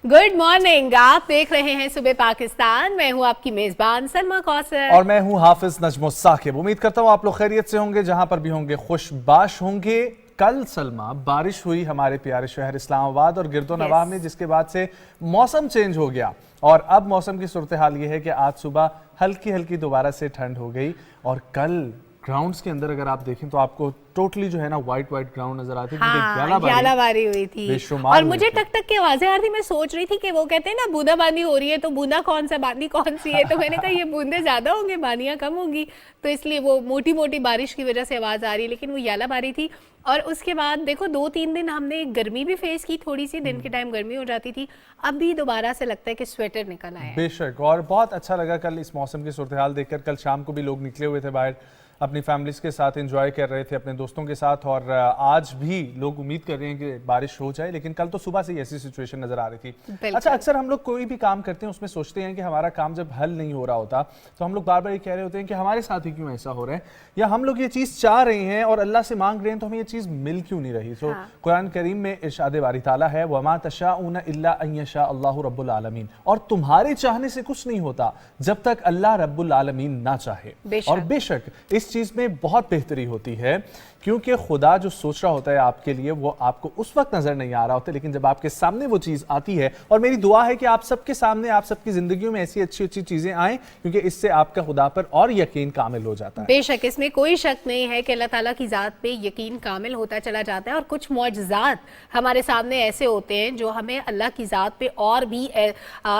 Good morning, आप देख रहे हैं सुबह पाकिस्तान। मैं हूं आपकी मेजबान सलमा कौसर और मैं हूं हाफिज नजमो साकिब। उम्मीद करता हूं आप लोग खैरियत से होंगे, जहां पर भी होंगे खुशबाश होंगे। कल सलमा बारिश हुई हमारे प्यारे शहर इस्लामाबाद और गिरदो नवाह में, जिसके बाद से मौसम चेंज हो गया और अब मौसम की सूरत हाल ये है कि आज सुबह हल्की हल्की दोबारा से ठंड हो गई। और कल ग्राउंड्स के अंदर अगर आप देखें तो आपको टोटली जो है ना वाइट ग्राउंड नजर आती है। ग्यालाबारी हुई थी और मुझे टक टक की आवाजें आ रही थी। मैं सोच रही थी कि वो कहते हैं ना बूंदा बांदी हो रही है, तो बूंदा कौन सा बांदी कौन सी है, तो मैंने कहा ये बूंदे ज्यादा होंगे बानियां कम होंगी, तो इसलिए वो मोटी मोटी बारिश की वजह से आवाज आ रही है, लेकिन वो ग्यालाबारी थी। और उसके बाद देखो 2-3 दिन हमने गर्मी भी फेस की, थोड़ी सी दिन के टाइम गर्मी हो जाती थी, अब भी दोबारा से लगता है कि स्वेटर निकल आया है। बेशक, और बहुत अच्छा लगा कल इस मौसम की सूरत हाल देखकर। कल शाम को भी लोग निकले हुए थे बाहर, अपनी फैमिलीज के साथ एंजॉय कर रहे थे, अपने दोस्तों के साथ, और आज भी लोग उम्मीद कर रहे हैं कि बारिश हो जाए, लेकिन कल तो सुबह से ही ऐसी सिचुएशन नजर आ रही थी। अच्छा, अक्सर हम लोग कोई भी काम करते हैं उसमें सोचते हैं कि हमारा काम जब हल नहीं हो रहा होता तो हम लोग बार बार ये कह रहे होते हैं कि हमारे साथ ही क्यों ऐसा हो रहा है, या हम लोग ये चीज़ चाह रहे हैं और अल्लाह से मांग रहे हैं तो हमें ये चीज़ मिल क्यों नहीं रही। तो कुरान करीम में इरशाद बारी ताला है, वमा तशाऊन इल्ला अन यशा अल्लाहु रब्बुल आलमीन, और तुम्हारे चाहने से कुछ नहीं होता जब तक अल्लाह रब्बुल आलमीन ना चाहे। और बेशक इस चीज़ में बहुत बेहतरी होती है, क्योंकि खुदा जो सोच रहा होता है आपके लिए वो आपको उस वक्त नजर नहीं आ रहा होता, लेकिन जब आपके सामने वो चीज आती है, और मेरी दुआ है कि आप सबके सामने, आप सबकी जिंदगियों में ऐसी अच्छी अच्छी चीजें आएं, क्योंकि इससे आपका खुदा पर और यकीन कामिल हो जाता है। बेशक इसमें कोई शक नहीं है कि अल्लाह ताला की जात पे यकीन कामिल होता चला जाता है, और कुछ मौजज़ात हमारे सामने ऐसे होते हैं जो हमें अल्लाह की जात पे और भी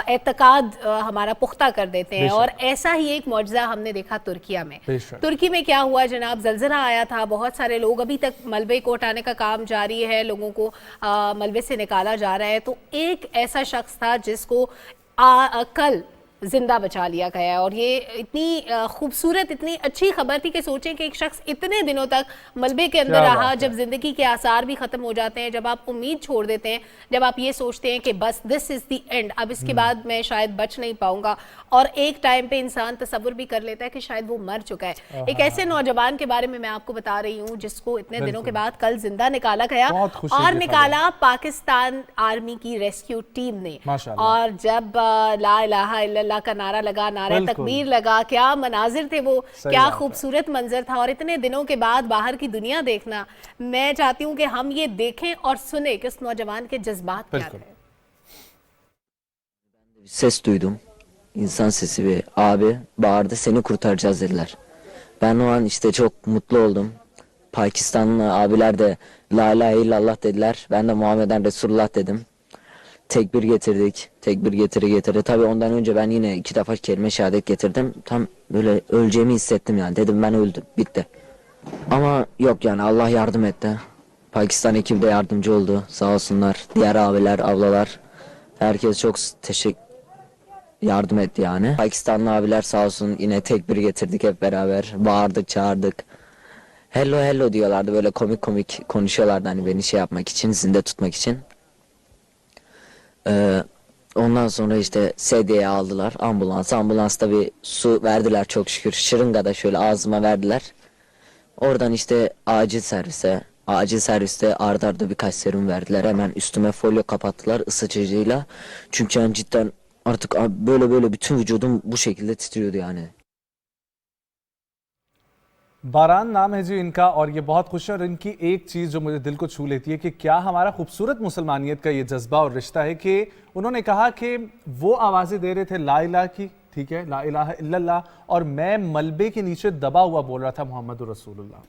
एतकाद हमारा पुख्ता कर देते हैं। और ऐसा ही एक मौजज़ा हमने देखा तुर्किया में। तुर्की में क्या हुआ जनाब, ज़लज़ला आया था, बहुत सारे लोग, अभी तक मलबे को हटाने का काम जारी है, लोगों को मलबे से निकाला जा रहा है। तो एक ऐसा शख्स था जिसको कल जिंदा बचा लिया गया है, और ये इतनी खूबसूरत, इतनी अच्छी खबर थी कि सोचें कि एक शख्स इतने दिनों तक मलबे के अंदर रहा, जब जिंदगी के आसार भी खत्म हो जाते हैं, जब आप उम्मीद छोड़ देते हैं, जब आप ये सोचते हैं कि बस दिस इज द एंड, अब इसके बाद मैं शायद बच नहीं पाऊंगा, और एक टाइम पे इंसान तसव्वुर भी कर लेता है कि शायद वो मर चुका है। एक ऐसे नौजवान के बारे में मैं आपको बता रही हूँ जिसको इतने दिनों के बाद कल जिंदा निकाला गया, और निकाला पाकिस्तान आर्मी की रेस्क्यू टीम ने। और जब ला इलाहा इल्लल्लाह का नारा लगा, नारा तकबीर लगा, क्या मनाजिर थे वो, क्या खूबसूरत मंजर था। और इतने दिनों के बाद बाहर की दुनिया देखना, मैं चाहती हूँ कि हम ये देखें और सुने कि उस नौजवान के जज्बात क्या थे। Ses duydum. İnsan sesi ve abi bağırdı, seni kurtaracağız dediler. Ben o an işte çok mutlu oldum. Pakistanlı abiler de la ilahe illallah dediler. Ben de Muhammeden Resulullah dedim. Tekbir getirdik. Tekbir getire. Tabii ondan önce ben yine 2 defa kelime şehadet getirdim. Tam böyle öleceğimi hissettim yani. Dedim ben öldüm. Bitti. Ama yok yani, Allah yardım etti. Pakistan ekibi de yardımcı oldu. Sağ olsunlar. Diğer abiler, ablalar. Herkes çok yardım etti yani. Pakistanlı abiler sağ olsun, yine tekbir getirdik hep beraber. Bağırdık, çağırdık. Hello hello diyorlardı, böyle komik komik konuşuyorlardı hani beni şey yapmak için, zinde tutmak için. Ondan sonra işte sedyeye aldılar, ambulansta bir su verdiler çok şükür. Şırınga da şöyle ağzıma verdiler. Oradan işte acil serviste arda arda birkaç serum verdiler. Hemen üstüme folyo kapattılar ısıtıcıyla. Çünkü yani cidden artık böyle bütün vücudum bu şekilde titriyordu yani. बारान नाम है जी इनका, और ये बहुत खुश है। और इनकी एक चीज़ जो मुझे दिल को छू लेती है कि क्या हमारा खूबसूरत मुसलमानियत का ये जज्बा और रिश्ता है कि उन्होंने कहा कि वो आवाज़ें दे रहे थे ला इलाहा की, ठीक है, ला इलाहा इल्लल्लाह, और मैं मलबे के नीचे दबा हुआ बोल रहा था मोहम्मद रसूलुल्लाह।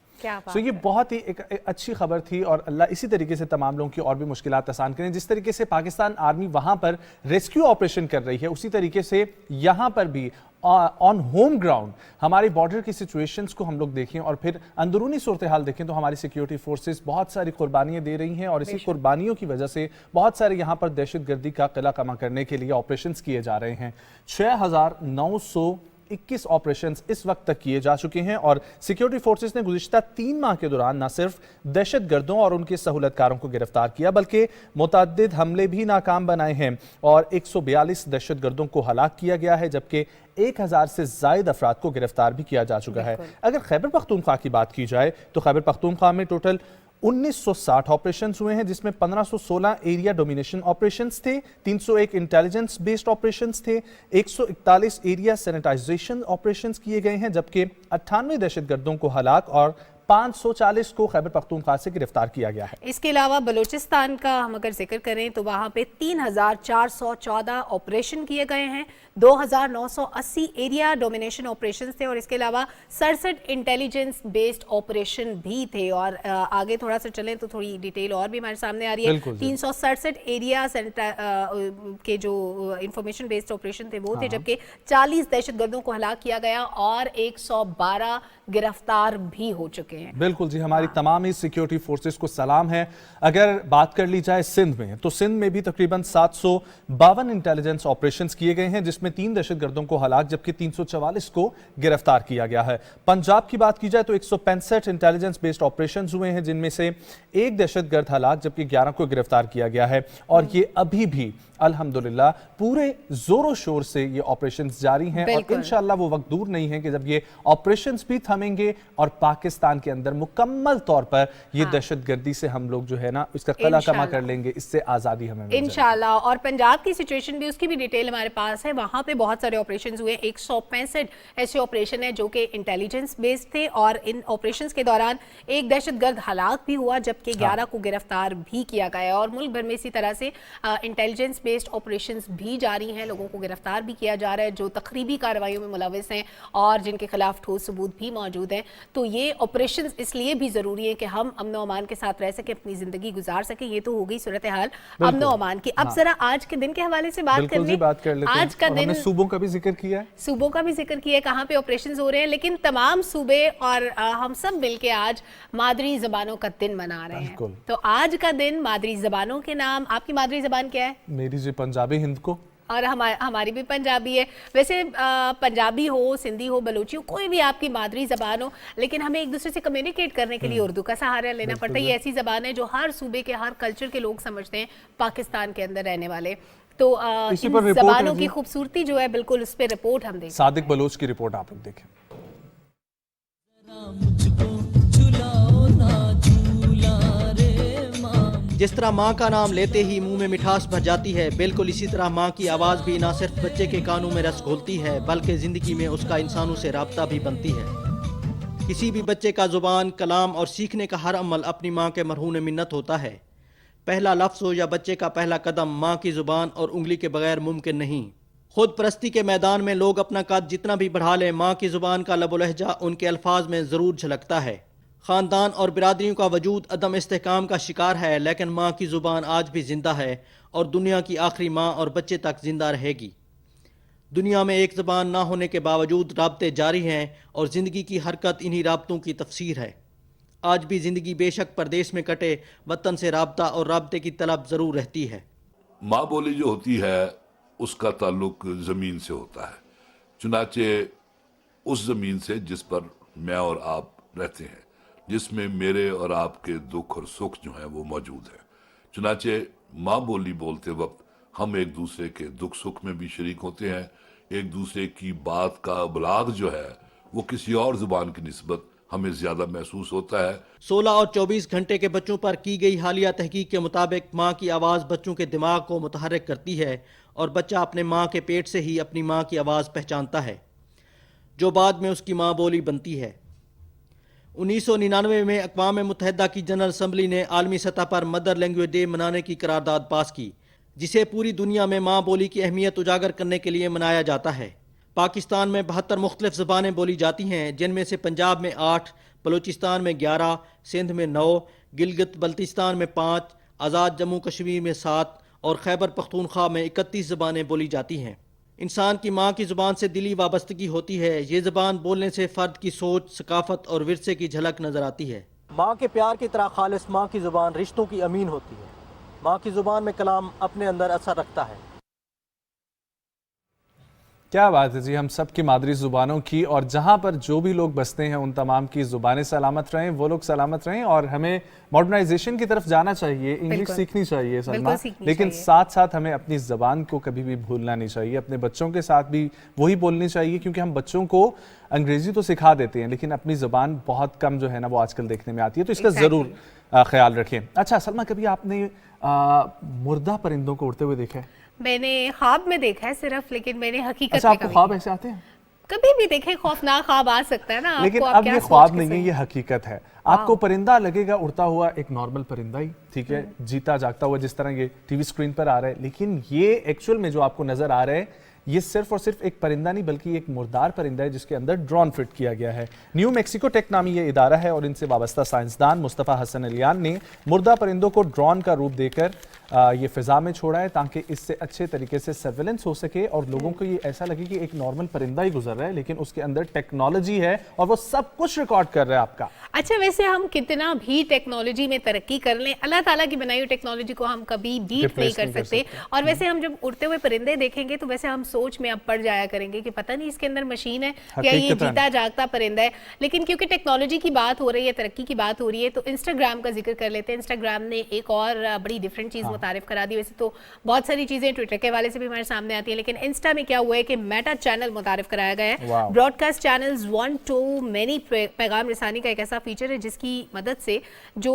तो ये बहुत ही एक अच्छी खबर थी, और अल्लाह इसी तरीके से तमाम लोगों की और भी मुश्किलात आसान करें। जिस तरीके से पाकिस्तान आर्मी वहाँ पर रेस्क्यू ऑपरेशन कर रही है, उसी तरीके से यहाँ पर भी ऑन होम ग्राउंड हमारी बॉर्डर की सिचुएशंस को हम लोग देखें और फिर अंदरूनी सूरत हाल देखें तो हमारी सिक्योरिटी फोर्सेस बहुत सारी कुर्बानियाँ दे रही हैं, और इसी कुर्बानियों की वजह से बहुत सारे यहाँ पर दहशतगर्दी का किला कमा करने के लिए ऑपरेशंस किए जा रहे हैं। 6,921 ऑपरेशंस इस वक्त तक किए जा चुके हैं, और सिक्योरिटी फोर्सेस ने गुज़िश्ता 3 माह के दौरान न सिर्फ दहशतगर्दों और उनके सहूलतकारों को गिरफ्तार किया, बल्कि मुतअद्दिद हमले भी नाकाम बनाए हैं, और 142 दहशतगर्दों को हलाक किया गया है, जबकि 1000 से ज़ायद अफराद को गिरफ्तार भी किया जा चुका है। अगर खैबर पख्तूनख्वा की बात की जाए तो खैबर पख्तूनख्वा में टोटल 1960 ऑपरेशंस हुए हैं, जिसमें 1516 एरिया डोमिनेशन ऑपरेशंस थे, 301 इंटेलिजेंस बेस्ड ऑपरेशंस थे, 141 एरिया सैनिटाइजेशन ऑपरेशंस किए गए हैं, जबकि 98 दहशतगर्दों को हलाक और 540 को खैबर पख्तूनख्वा से गिरफ्तार किया गया है। इसके अलावा बलूचिस्तान का हम अगर जिक्र करें तो वहाँ पे 3414 ऑपरेशन किए गए हैं, 2980 एरिया डोमिनेशन ऑपरेशंस थे और इसके अलावा 67 इंटेलिजेंस बेस्ड ऑपरेशन भी थे। और आगे थोड़ा सा चलें तो थोड़ी डिटेल और भी हमारे सामने आ रही है। 367 एरिया के जो इंफॉर्मेशन बेस्ड ऑपरेशन थे वो थे, जबकि 40 दहशतगर्दों को हलाक किया गया और 112 गिरफ्तार भी हो चुके हैं। बिल्कुल जी, हमारी तमाम ही सिक्योरिटी फोर्सेस को सलाम है। अगर बात कर ली जाए सिंध में, तो सिंध में भी तकरीबन 752 इंटेलिजेंस ऑपरेशंस किए गए हैं, जिसमें 3 दहशतगर्दों को हलाक जबकि 344 को गिरफ्तार किया गया है। पंजाब की बात की जाए तो 165 इंटेलिजेंस बेस्ड ऑपरेशंस हुए हैं, जिनमें से 1 दहशतगर्द हलाक जबकि 11 को गिरफ्तार किया गया है। और ये अभी भी अल्हम्दुलिल्लाह पूरे जोरों शोर से ये ऑपरेशंस जारी हैं और इंशाअल्लाह वो वक्त दूर नहीं है कि जब ये ऑपरेशंस भी थमेंगे और पाकिस्तान के अंदर मुकम्मल तौर पर ये दहशतगर्दी से हम लोग जो है ना इसका कला कमा कर लेंगे, इससे आज़ादी हमें मिल जाएगी इंशाअल्लाह। और पंजाब की सिचुएशन भी, उसकी भी डिटेल हमारे पास है। वहाँ पे बहुत सारे ऑपरेशंस हुए, 165 ऐसे ऑपरेशन है जो कि इंटेलिजेंस बेस्ड थे और इन ऑपरेशंस के दौरान 1 दहशतगर्द हलाक भी हुआ जबकि 11 को गिरफ्तार भी किया गया। और मुल्क भर में इसी तरह से इंटेलिजेंस बेस्ड ऑपरेशंस भी जारी हैं, लोगों को गिरफ्तार भी किया जा रहा है जो तखरीबी कार्रवाइयों में मुलविस हैं और जिनके खिलाफ ठोस सबूत भी मौजूद हैं। तो ये ऑपरेशंस इसलिए भी ज़रूरी है कि हम अमन व अमान के साथ रह सकें, अपनी ज़िंदगी गुजार सकें। ये तो हो गई सूरत हाल अमन व अमान की। अब जरा आज के दिन के हवाले से बात कर लें। आज का दिन, सूबों का भी जिक्र किया है, सूबों का भी जिक्र किया है, कहाँ पे ऑपरेशंस हो रहे हैं, लेकिन तमाम सूबे और हम सब मिलके आज मादरी ज़बानों का दिन मना रहे हैं। तो आज का दिन मादरी ज़बानों के नाम, आपकी मादरी ज़बान क्या है? मेरी जी पंजाबी हिंद को, और हमारी भी पंजाबी है। वैसे पंजाबी हो, सिंधी हो, बलूची हो, कोई भी आपकी मादरी ज़बान हो, लेकिन हमें एक दूसरे से कम्युनिकेट करने के लिए उर्दू का सहारा लेना पड़ता है। ये ऐसी ज़बान है जो हर सूबे के, हर कल्चर के लोग समझते हैं, पाकिस्तान के अंदर रहने वाले। तो इन ज़बानों की खूबसूरती जो है, बिल्कुल उस पर रिपोर्ट हम देखें। सादिक बलोच की रिपोर्ट आप लोग देखें। जिस तरह माँ का नाम लेते ही मुंह में मिठास भर जाती है, बिल्कुल इसी तरह माँ की आवाज़ भी न सिर्फ बच्चे के कानों में रस घोलती है बल्कि ज़िंदगी में उसका इंसानों से राब्ता भी बनती है। किसी भी बच्चे का ज़ुबान, कलाम और सीखने का हर अमल अपनी माँ के मरहून मिन्नत होता है। पहला लफ्ज़ हो या बच्चे का पहला कदम, माँ की ज़ुबान और उंगली के बगैर मुमकिन नहीं। खुद परस्ती के मैदान में लोग अपना कद जितना भी बढ़ा लें, माँ की ज़ुबान का लबो लहजा उनके अल्फाज में ज़रूर झलकता है। ख़ानदान और बिरादरियों का वजूद अदम इस्तेहकाम का शिकार है, लेकिन माँ की ज़ुबान आज भी ज़िंदा है और दुनिया की आखिरी माँ और बच्चे तक ज़िंदा रहेगी। दुनिया में एक ज़बान ना होने के बावजूद राब्ते जारी हैं और ज़िंदगी की हरकत इन्हीं राब्तों की तफसीर है। आज भी ज़िंदगी बेशक परदेश में कटे, वतन से राब्ता और राब्ते की तलब ज़रूर रहती है। माँ बोली जो होती है उसका ताल्लुक ज़मीन से होता है, चुनाचे उस ज़मीन से जिस पर मैं और आप रहते हैं, जिसमें मेरे और आपके दुख और सुख जो हैं वो मौजूद है। चुनाचे माँ बोली बोलते वक्त हम एक दूसरे के दुख सुख में भी शरीक होते हैं। एक दूसरे की बात का इबलाग जो है वो किसी और ज़ुबान की निस्बत हमें ज़्यादा महसूस होता है। 16 और 24 घंटे के बच्चों पर की गई हालिया तहकीक के मुताबिक माँ की आवाज़ बच्चों के दिमाग को मुतहर्रिक करती है और बच्चा अपने माँ के पेट से ही अपनी माँ की आवाज़ पहचानता है, जो बाद में उसकी माँ बोली बनती है। 1999 में अक़वाम मुत्तहिदा की जनरल असम्बली ने आलमी सतह पर मदर लैंग्वेज डे मनाने की करारदाद पास की, जिसे पूरी दुनिया में माँ बोली की अहमियत उजागर करने के लिए मनाया जाता है। पाकिस्तान में 72 मुख्तलिफ ज़बानें बोली जाती हैं, जिनमें से पंजाब में 8, बलूचिस्तान में 11, सिंध में 9, गिलगित बल्तिस्तान में 5, आज़ाद जम्मू कश्मीर में 7 और खैबर पख्तूनख्वा में 31 ज़बानें बोली जाती हैं। इंसान की माँ की ज़ुबान से दिली वाबस्तगी होती है। ये ज़बान बोलने से फ़र्द की सोच, सकाफ़त और विरसे की झलक नज़र आती है। माँ के प्यार की तरह खालिस माँ की ज़ुबान रिश्तों की अमीन होती है। माँ की ज़ुबान में कलाम अपने अंदर असर रखता है। क्या बात है जी, हम सब की मादरी ज़ुबानों की, और जहाँ पर जो भी लोग बसते हैं उन तमाम की ज़ुबानें सलामत रहें, वो लोग सलामत रहें। और हमें मॉडर्नाइजेशन की तरफ जाना चाहिए, इंग्लिश सीखनी चाहिए सलमा, लेकिन साथ साथ हमें अपनी ज़बान को कभी भी भूलना नहीं चाहिए। अपने बच्चों के साथ भी वही बोलनी चाहिए, क्योंकि हम बच्चों को अंग्रेज़ी तो सिखा देते हैं लेकिन अपनी ज़बान बहुत कम जो है ना वो आजकल देखने में आती है। तो इसका ज़रूर ख्याल रखें। अच्छा सलमा, कभी आपने मुर्दा परिंदों को उड़ते हुए देखा है? मैंने ख्वाब में देखा है सिर्फ, लेकिन मैंने हकीकत अच्छा, में आपको कभी ख्वाब ऐसे आते हैं? कभी भी देखे। खौफनाक ख्वाब आ सकता है ना लेकिन आपको, अब क्या ये सोच ख्वाब के नहीं है, सही? ये हकीकत है। आपको परिंदा लगेगा उड़ता हुआ एक नॉर्मल परिंदा ही, ठीक है, जीता जागता हुआ जिस तरह ये टीवी स्क्रीन पर आ रहा है, लेकिन ये एक्चुअल में जो आपको नजर आ रहा है ये सिर्फ और सिर्फ एक परिंदा नहीं बल्कि एक मुर्दार परिंदा है जिसके अंदर ड्रोन फिट किया गया है। न्यू मैक्सिको टेक नामी ये इदारा है और इनसे वाबस्ता साइंसदान मुस्तफ़ा हसन अलियान ने मुर्दा परिंदों को ड्रोन का रूप देकर ये फिजा में छोड़ा है ताकि इससे अच्छे तरीके से सर्वेलेंस हो सके और लोगों को ये ऐसा लगे कि एक नॉर्मल परिंदा ही गुजर रहा है लेकिन उसके अंदर टेक्नोलॉजी है और वो सब कुछ रिकॉर्ड कर रहा है आपका। अच्छा, वैसे हम कितना भी टेक्नोलॉजी में तरक्की कर लें, अल्लाह ताला की बनाई हुई टेक्नोलॉजी को हम कभी बीट नहीं कर सकते। और वैसे हम जब उड़ते हुए परिंदे देखेंगे तो वैसे हम सोच में अब पड़ जाया करेंगे कि पता नहीं इसके अंदर मशीन है या ये जीता जागता परिंदा है। लेकिन क्योंकि टेक्नोलॉजी की बात हो रही है, तरक्की की बात हो रही है, तो इंस्टाग्राम का जिक्र कर लेते हैं। इंस्टाग्राम ने एक और बड़ी डिफरेंट चीज़ मुतारिफ करा दी। वैसे तो बहुत सारी चीज़ें ट्विटर के हवाले से भी हमारे सामने आती हैं, लेकिन इंस्टा में क्या हुआ है कि मेटा चैनल मुतारिफ कराया गया है। Broadcast channels one two many पैगाम रसानी का एक ऐसा फीचर है जिसकी मदद से जो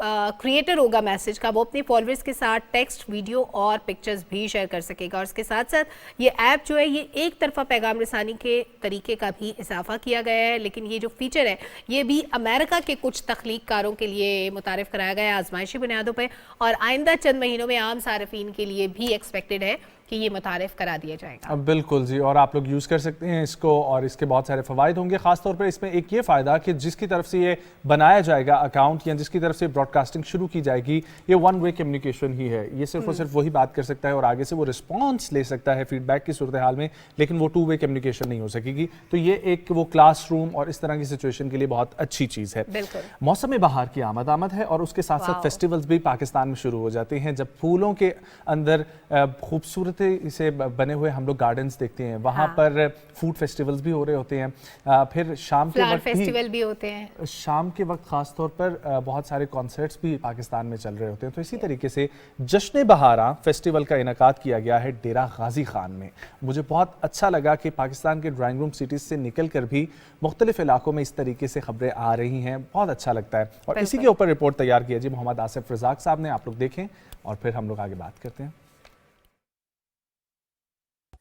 क्रिएटर होगा मैसेज का, वो अपने फॉलोअर्स के साथ टेक्स्ट, वीडियो और पिक्चर्स भी शेयर कर सकेगा। और इसके साथ साथ ये ऐप जो है ये एक तरफा पैगाम रसानी के तरीके का भी इजाफा किया गया है। लेकिन ये जो फीचर है ये भी अमेरिका के कुछ तख्लीक कारों के लिए मुतारिफ कराया गया है आजमाइशी बुनियादों पर, और आइंदा चंद महीनों में आम सार्फिन के लिए भी एक्सपेक्टेड है कि ये मुतारिफ करा दिया जाएगा। अब बिल्कुल जी, और आप लोग यूज़ कर सकते हैं इसको और इसके बहुत सारे फ़वाइद होंगे। ख़ासतौर पर इसमें एक ये फ़ायदा कि जिसकी तरफ से ये बनाया जाएगा अकाउंट या जिसकी तरफ से ब्रॉडकास्टिंग शुरू की जाएगी, ये वन वे कम्युनिकेशन ही है। ये सिर्फ और सिर्फ वही बात कर सकता है और आगे से वो रिस्पॉन्स ले सकता है फीडबैक की सूरत हाल में, लेकिन वो टू वे कम्युनिकेशन नहीं हो सकेगी। तो ये एक वो क्लासरूम और इस तरह की सिचुएशन के लिए बहुत अच्छी चीज़ है। मौसम बहार की आमद है और उसके साथ साथ फेस्टिवल्स भी पाकिस्तान में शुरू हो जाते हैं। जब फूलों के अंदर खूबसूरती से बने हुए हम लोग गार्डन्स देखते हैं, वहाँ पर फूड फेस्टिवल्स भी हो रहे होते हैं, फिर शाम के वक्त फेस्टिवल भी होते हैं। शाम के वक्त खास तौर पर बहुत सारे कॉन्सर्ट्स भी पाकिस्तान में चल रहे होते हैं। तो इसी तरीके से जश्न बहारा फेस्टिवल का इनकाद किया गया है डेरा गाजी खान में। मुझे बहुत अच्छा लगा कि पाकिस्तान के ड्राइंग रूम सिटीज़ से निकल कर भी मुख्तलिफ इलाकों में इस तरीके से खबरें आ रही हैं, बहुत अच्छा लगता है। और इसी के ऊपर रिपोर्ट तैयार किया जी मोहम्मद आसिफ रज़ाक साहब ने, आप लोग देखें और फिर हम लोग आगे बात करते हैं।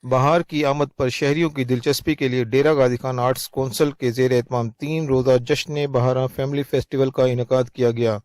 बहार की आमद पर शहरियों की दिलचस्पी के लिए डेरा गाजी खान आर्ट्स कौंसिल के ज़ेर एहतमाम 3 रोज़ा जश्न बहारा फैमिली फेस्टिवल का इनकाद किया गया।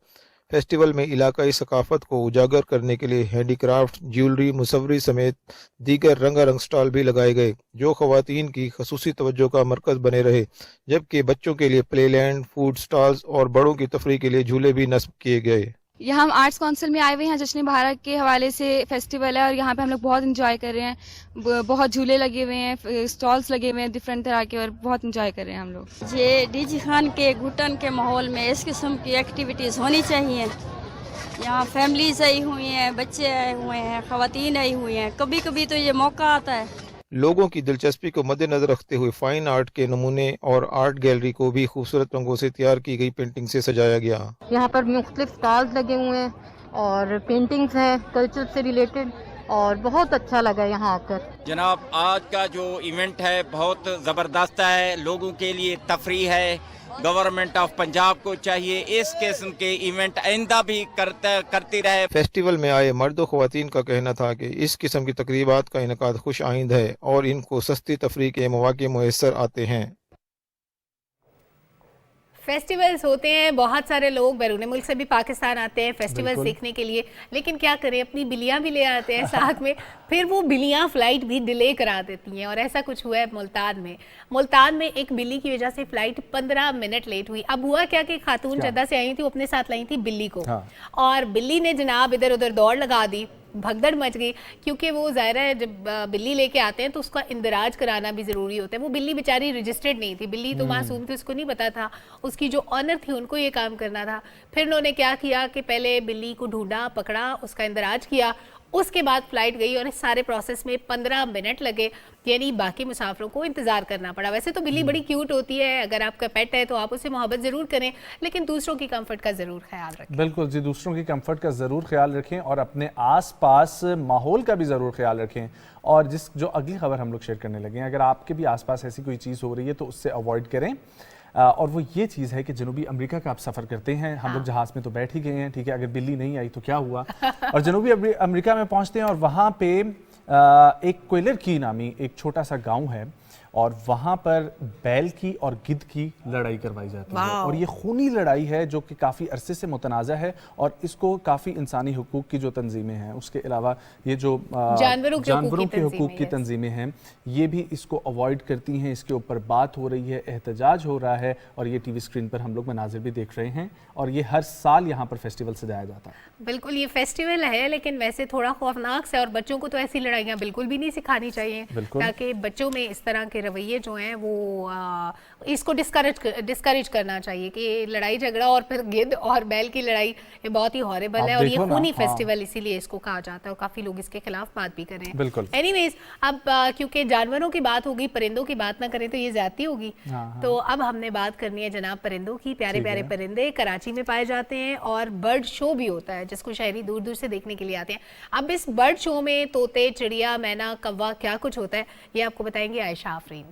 फेस्टिवल में इलाकाई सकाफत को उजागर करने के लिए हैंडीक्राफ्ट, ज्वेलरी, मुसव्वरी समेत दीगर रंगारंग स्टॉल भी लगाए गए जो ख़वातीन की खसूसी तवज्जो का मरकज़ बने रहे, जबकि बच्चों के लिए प्ले लैंड, फूड स्टॉल्स और बड़ों की तफरीह के लिए झूले भी नस्ब किए गए। यहाँ हम आर्ट्स काउंसिल में आए हुए हैं, जश्न बहारा के हवाले से फेस्टिवल है और यहाँ पे हम लोग बहुत इंजॉय कर रहे हैं। बहुत झूले लगे हुए हैं, स्टॉल्स लगे हुए हैं डिफरेंट तरह के, और बहुत इंजॉय कर रहे हैं हम लोग। ये डीजी खान के घुटन के माहौल में इस किस्म की एक्टिविटीज़ होनी चाहिए। यहाँ फैमिलीज आई हुई हैं, बच्चे आए हुए हैं, ख़वातीन आई हुई हैं, कभी कभी तो ये मौका आता है। लोगों की दिलचस्पी को मद्देनजर रखते हुए फाइन आर्ट के नमूने और आर्ट गैलरी को भी खूबसूरत रंगों से तैयार की गई पेंटिंग से सजाया गया। यहाँ पर मुख्तलिफ स्टॉल्स लगे हुए हैं और पेंटिंग्स हैं कल्चर से रिलेटेड, और बहुत अच्छा लगा यहाँ आकर। जनाब, आज का जो इवेंट है बहुत ज़बरदस्त है, लोगों के लिए तफरीह है। गवर्नमेंट ऑफ पंजाब को चाहिए इस किस्म के इवेंट आइंदा भी करती रहे। फेस्टिवल में आए मर्द ख़वातीन का कहना था कि इस किस्म की तकरीबात का इनकाद खुश आइंद है और इनको सस्ती तफरीह के मौके मुयस्सर आते हैं। फेस्टिवल्स होते हैं, बहुत सारे लोग बैरून मुल्क से भी पाकिस्तान आते हैं फेस्टिवल्स देखने के लिए, लेकिन क्या करें अपनी बिल्लियाँ भी ले आते हैं साथ में, फिर वो बिल्लियाँ फ्लाइट भी डिले करा देती हैं। और ऐसा कुछ हुआ है मुल्तान में एक बिल्ली की वजह से फ्लाइट 15 मिनट लेट हुई। अब हुआ क्या कि खातून जद्दा से आई थी, वो अपने साथ लाई थी बिल्ली को, और बिल्ली ने जनाब इधर उधर दौड़ लगा दी, भगदड़ मच गई, क्योंकि वो ज़ाहिर है जब बिल्ली लेके आते हैं तो उसका इंदराज कराना भी ज़रूरी होता है। वो बिल्ली बेचारी रजिस्टर्ड नहीं थी, बिल्ली तो मासूम थी, उसको नहीं पता था, उसकी जो ऑनर थी उनको ये काम करना था। फिर उन्होंने क्या किया कि पहले बिल्ली को ढूंढा, पकड़ा, उसका इंदराज किया, उसके बाद फ्लाइट गई और इस सारे प्रोसेस में 15 मिनट लगे, यानी बाकी मुसाफिरों को इंतज़ार करना पड़ा। वैसे तो बिल्ली बड़ी क्यूट होती है, अगर आपका पेट है तो आप उससे मोहब्बत ज़रूर करें, लेकिन दूसरों की कंफर्ट का ज़रूर ख्याल रखें। बिल्कुल जी, दूसरों की कंफर्ट का ज़रूर ख्याल रखें और अपने आसपास माहौल का भी ज़रूर ख्याल रखें। और जो अगली खबर हम लोग शेयर करने लगे हैं, अगर आपके भी आसपास ऐसी कोई चीज़ हो रही है तो उससे अवॉइड करें। اور وہ یہ چیز ہے کہ جنوبی امریکہ کا آپ سفر کرتے ہیں, ہم لوگ جہاز میں تو بیٹھ ہی گئے ہیں, ٹھیک ہے, اگر بلی نہیں آئی تو کیا ہوا, اور جنوبی امریکہ میں پہنچتے ہیں اور وہاں پہ ایک کوئلر کی نامی ایک چھوٹا سا گاؤں ہے, اور وہاں پر بیل کی اور گدھ کی لڑائی کروائی جاتی ہے, اور یہ خونی لڑائی ہے جو کہ کافی عرصے سے متنازع ہے, اور اس کو کافی انسانی حقوق کی جو تنظیمیں ہیں, اس کے علاوہ یہ جو جانوروں کے حقوق کی تنظیمیں ہیں, یہ بھی اس کو اوائڈ کرتی ہیں. اس کے اوپر بات ہو رہی ہے, احتجاج ہو رہا ہے, اور یہ ٹی وی اسکرین پر ہم لوگ مناظر بھی دیکھ رہے ہیں, اور یہ ہر سال یہاں پر فیسٹیول سجایا جاتا ہے. بالکل یہ فیسٹیول ہے, لیکن ویسے تھوڑا خوفناک سے, اور بچوں کو تو ایسی لڑائیاں بالکل بھی نہیں سکھانی چاہیے, تاکہ بچوں میں اس طرح کے رویے جو ہیں وہ اس کو ڈسکریج کرنا چاہیے کہ لڑائی جھگڑا اور پھر گدھ اور بیل کی لڑائی یہ بہت ہی ہاربل ہے, اور یہ خونی فیسٹیول اسی لیے اس کو کہا جاتا ہے, اور کافی لوگ اس کے خلاف بات بھی کر رہے ہیں. بالکل. اینی ویز, اب کیونکہ جانوروں کی بات ہوگی, پرندوں کی بات نہ کریں تو یہ زیادتی ہوگی, تو اب ہم نے بات کرنی ہے جناب پرندوں کی. پیارے پیارے پرندے کراچی میں پائے جاتے ہیں, اور برڈ شو بھی ہوتا ہے جس کو شہری دور دور سے دیکھنے کے لیے آتے ہیں. اب اس برڈ شو میں طوطے, چڑیا, مینا, کوا کیا کچھ ہوتا ہے یہ آپ کو بتائیں گے عائشہ آفرین.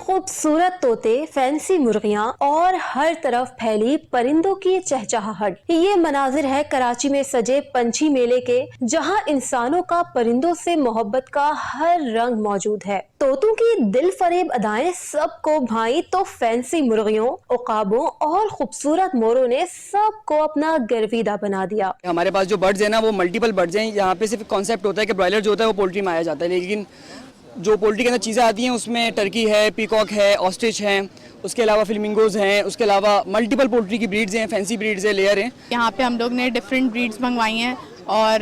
خوبصورت طوطے, فینسی مرغیاں اور ہر طرف پھیلی پرندوں کی چہچہاہٹ, یہ مناظر ہے کراچی میں سجے پنچھی میلے کے, جہاں انسانوں کا پرندوں سے محبت کا ہر رنگ موجود ہے. طوطوں کی دل فریب ادائیں سب کو بھائیں تو فینسی مرغیوں, عقابوں اور خوبصورت موروں نے سب کو اپنا گرویدہ بنا دیا. ہمارے پاس جو برڈز ہیں نا وہ ملٹیپل برڈز ہیں. یہاں پہ صرف کانسیپٹ ہوتا ہے کہ برائلر جو ہوتا ہے وہ پولٹری میں آیا جاتا ہے, لیکن جو پولٹری کے اندر چیزیں آتی ہیں اس میں ٹرکی ہے, پیکاک ہے, آسٹرچ ہیں, اس کے علاوہ فلمنگوز ہیں, اس کے علاوہ ملٹیپل پولٹری کی بریڈز ہیں, فینسی بریڈز ہیں, لیئر ہیں. یہاں پہ ہم لوگ نے ڈفرینٹ بریڈز منگوائی ہیں اور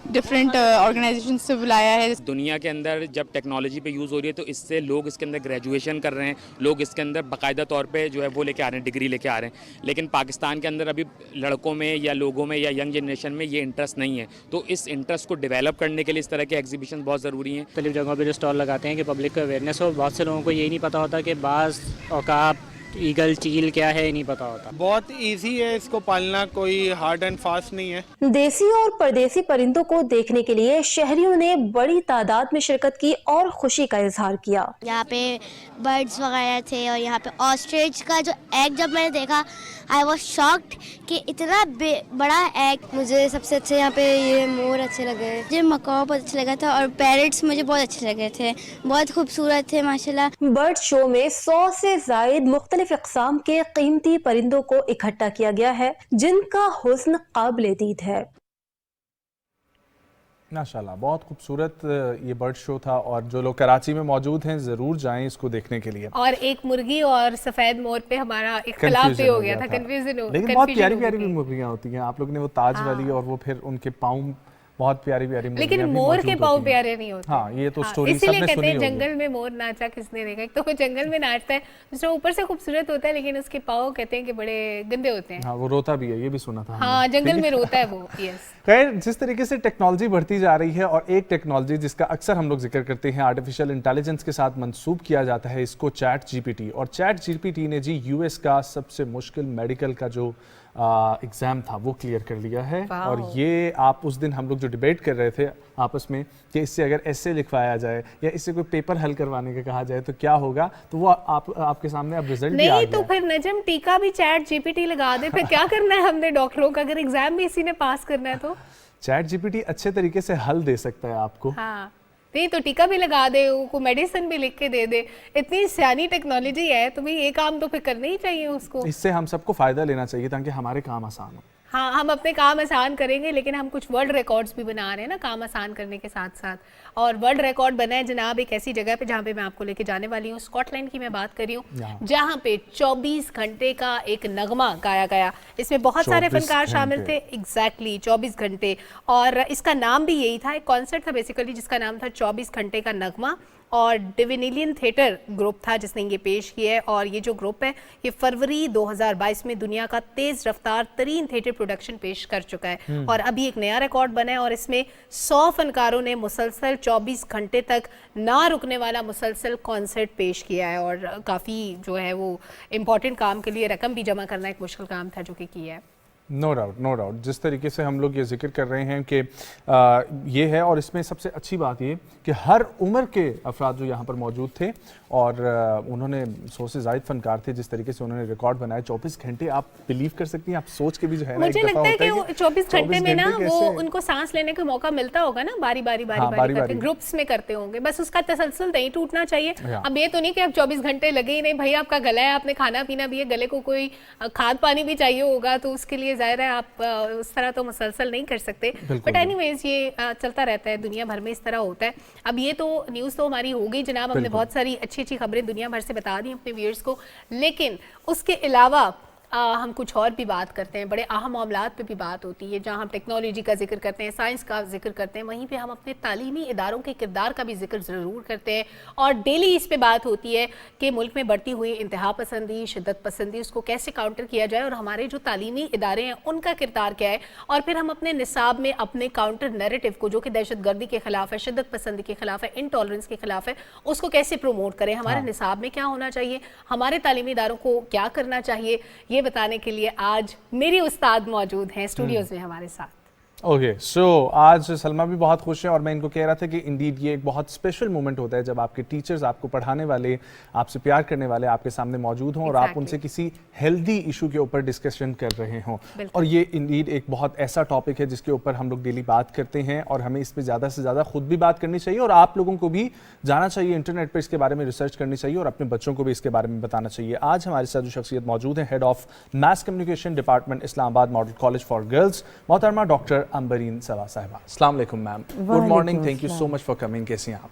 ڈفرینٹ آرگنائزیشن سے بلایا ہے. دنیا کے اندر جب ٹیکنالوجی پہ یوز ہو رہی ہے تو اس سے لوگ اس کے اندر گریجویشن کر رہے ہیں, لوگ اس کے اندر باقاعدہ طور پہ جو ہے وہ لے کے آ رہے ہیں, ڈگری لے کے آ رہے ہیں. لیکن پاکستان کے اندر ابھی لڑکوں میں یا لوگوں میں یا ینگ جنریشن میں یہ انٹرسٹ نہیں ہے, تو اس انٹرسٹ کو ڈیولپ کرنے کے لیے اس طرح کے ایگزیبیشن بہت ضروری ہیں. مختلف جگہوں پہ جو اسٹال لگاتے ہیں کہ پبلک کو اویئرنیس ہو. بہت سے لوگوں کو یہی نہیں پتہ ہوتا کہ بعض عقاب, ایگل, چیل کیا ہے, نہیں پتا ہوتا. بہت ایزی ہے اس کو پالنا, کوئی ہارڈ اینڈ فاسٹ نہیں ہے. دیسی اور پردیسی پرندوں کو دیکھنے کے لیے شہریوں نے بڑی تعداد میں شرکت کی اور خوشی کا اظہار کیا. یہاں پہ برڈز وغیرہ تھے, اور یہاں پہ آسٹرچ کا جو ایگ جب میں نے دیکھا آئی واز شاکڈ کہ اتنا بڑا ایگ. مجھے سب سے اچھے یہاں پہ یہ مور اچھے لگے, مجھے مکاؤ بہت اچھا لگا تھا, اور پیرٹس مجھے بہت اچھے لگے تھے, بہت خوبصورت تھے ماشاءاللہ. برڈ شو میں 100 سے زائد مختلف اقسام کے قیمتی پرندوں کو اکٹھا کیا گیا ہے, جن کا حسن قابل دید ہے. ماشاءاللہ بہت خوبصورت یہ برڈ شو تھا, اور جو لوگ کراچی میں موجود ہیں ضرور جائیں اس کو دیکھنے کے لیے. اور ایک مرغی اور سفید مور پہ ہمارا اختلاف بھی ہو گیا تھا, کنفیوژن ہو, لیکن بہت پیاری پیاری بھی مرغیاں ہوتی ہیں. آپ لوگ نے وہ تاج والی, اور وہ پھر ان کے پاؤں بہت پیاری پیاری مرغیاں, لیکن مور کے پاؤں پیارے نہیں ہوتے. ہاں یہ تو سٹوری اسی لیے کہتے ہیں جنگل میں مور ناچا کس نے دیکھا. ایک تو وہ جنگل میں ناچتا ہے, دوسرا اوپر سے خوبصورت ہوتا ہے, لیکن اس کے پاؤں کہتے ہیں کہ بڑے گندے ہوتے ہیں. ہاں وہ روتا بھی ہے, یہ بھی سنا تھا. ہاں جنگل میں روتا ہے وہ. یس. خیر, جس طریقے سے ٹیکنالوجی بڑھتی جا رہی ہے, اور ایک ٹیکنالوجی جس کا اکثر ہم لوگ ذکر کرتے ہیں, آرٹیفیشیل انٹیلیجنس کے ساتھ منسوب کیا جاتا ہے اس کو چیٹ جی پی ٹی. اور چیٹ جی پی ٹی نے جی یو ایس کا سب سے مشکل میڈیکل کا جو ایگزام تھا وہ کلیئر کر لیا ہے. اور یہ آپ اس دن ہم لوگ جو ڈیبیٹ کر رہے تھے آپس میں کہ اس سے اگر ایسے لکھوایا جائے یا اس سے کوئی پیپر حل کروانے کا کہا جائے تو کیا ہوگا, تو وہ آپ کے سامنے اب رزلٹ بھی آ گیا. نہیں تو پھر نجم ٹیکا بھی چیٹ جی پی ٹی لگا دے, پھر کیا کرنا ہے ہم نے ڈاکٹروں کا, اگر ایگزام بھی اسی نے پاس کرنا ہے تو. چیٹ جی پی ٹی اچھے طریقے سے حل دے سکتا ہے آپ کو. ہاں نہیں تو ٹیکا بھی لگا دے, کوئی میڈیسن بھی لکھ کے دے دے, اتنی سیانی ٹیکنالوجی ہے تو یہ کام تو پھر کرنا ہی چاہیے اس کو. اس سے ہم سب کو فائدہ لینا چاہیے تاکہ ہمارے کام آسان ہو. ہاں ہم اپنے کام آسان کریں گے, لیکن ہم کچھ ورلڈ ریکارڈز بھی بنا رہے ہیں نا کام آسان کرنے کے ساتھ ساتھ. اور ورلڈ ریکارڈ بنا ہے جناب ایک ایسی جگہ پہ جہاں پہ میں آپ کو لے کے جانے والی ہوں, اسکاٹ لینڈ کی میں بات کر رہی ہوں, جہاں پہ 24 گھنٹے کا ایک نغمہ گایا گیا. اس میں بہت سارے فنکار شامل تھے. ایگزیکٹلی 24 گھنٹے, اور اس کا نام بھی یہی تھا, ایک کانسرٹ تھا بیسیکلی جس کا نام تھا 24 گھنٹے کا نغمہ. اور ڈیوینیلین تھیٹر گروپ تھا جس نے یہ پیش کیا ہے, اور یہ جو گروپ ہے یہ فروری 2022 میں دنیا کا تیز رفتار ترین تھیٹر پروڈکشن پیش کر چکا ہے. اور ابھی ایک نیا ریکارڈ بنا ہے, اور اس میں 100 فنکاروں نے مسلسل 24 گھنٹے تک نہ رکنے والا مسلسل کانسرٹ پیش کیا ہے. اور کافی جو ہے وہ امپورٹنٹ کام کے لیے رقم بھی جمع کرنا ایک مشکل کام تھا جو کہ کیا ہے. नो डाउट जिस तरीके से हम लोग ये जिक्र कर रहे हैं कि ये है, और इसमें सबसे अच्छी बात ये कि हर उम्र के अफराद जो यहाँ पर मौजूद थे और उन्होंने 100 से ज़ायद फनकार थे, जिस तरीके से उन्होंने रिकॉर्ड बनाया 24 घंटे, आप बिलीव कर सकती हैं, आप सोच के भी जो है ना, मुझे लगता है कि 24 घंटे में ना वो उनको सांस लेने का मौका मिलता होगा ना, बारी बारी करके ग्रुप्स में करते होंगे, बस उसका तसलसल नहीं टूटना चाहिए। अब ये तो नहीं कि आप 24 घंटे लगे ही नहीं, भाई आपका गला है, आपने खाना पीना भी है, गले को कोई खाद पानी भी चाहिए होगा, तो उसके लिए जाहिर है आप उस तरह तो मुसलसल नहीं कर सकते। बट एनीवेज ये चलता रहता है, दुनिया भर में इस तरह होता है। अब ये तो न्यूज़ तो हमारी हो गई जनाब, हमने बहुत सारी अच्छी अच्छी खबरें दुनिया भर से बता दी अपने व्यूअर्स को, लेकिन उसके अलावा हम कुछ और भी बात करते हैं, बड़े अहम मामलात पे भी बात होती है, जहाँ हम टेक्नोलॉजी का जिक्र करते हैं, साइंस का जिक्र करते हैं, वहीं पे हम अपने तालीमी इदारों के किरदार का भी जिक्र ज़रूर करते हैं। और डेली इस पे बात होती है कि मुल्क में बढ़ती हुई इंतहा पसंदी, शिद्दत पसंदी, उसको कैसे काउंटर किया जाए और हमारे जो तालीमी इदारे हैं उनका किरदार क्या है, और फिर हम अपने निसाब में अपने काउंटर नैरेटिव को, जो कि दहशत गर्दी के खिलाफ है, शिद्दत पसंदी के खिलाफ है, इंटॉलरेंस के खिलाफ है, उसको कैसे प्रमोट करें, हमारे निसाब में क्या होना चाहिए, हमारे तालीमी इदारों को क्या करना चाहिए, ये बताने के लिए आज मेरे उस्ताद मौजूद हैं स्टूडियोज में हमारे साथ। ओके, सो आज सलमा भी बहुत खुश है, और मैं इनको कह रहा था कि इंडीड ये एक बहुत स्पेशल मोमेंट होता है जब आपके टीचर्स, आपको पढ़ाने वाले, आपसे प्यार करने वाले आपके सामने मौजूद हों और आप उनसे किसी हेल्दी इशू के ऊपर डिस्कशन कर रहे हों। और ये इंडीड एक बहुत ऐसा टॉपिक है जिसके ऊपर हम लोग डेली बात करते हैं, और हमें इस पर ज़्यादा से ज़्यादा खुद भी बात करनी चाहिए, और आप लोगों को भी जाना चाहिए, इंटरनेट पर इसके बारे में रिसर्च करनी चाहिए, और अपने बच्चों को भी इसके बारे में बताना चाहिए। आज हमारे साथ जो शख्सियत मौजूद है, head of mass communication department, Islamabad model college for girls, मोहतरमा डॉक्टर अंबरीन सवा साहिबा। अस्सलाम वालेकुम ma'am, good morning, thank you so much for coming. कैसी हैं आप?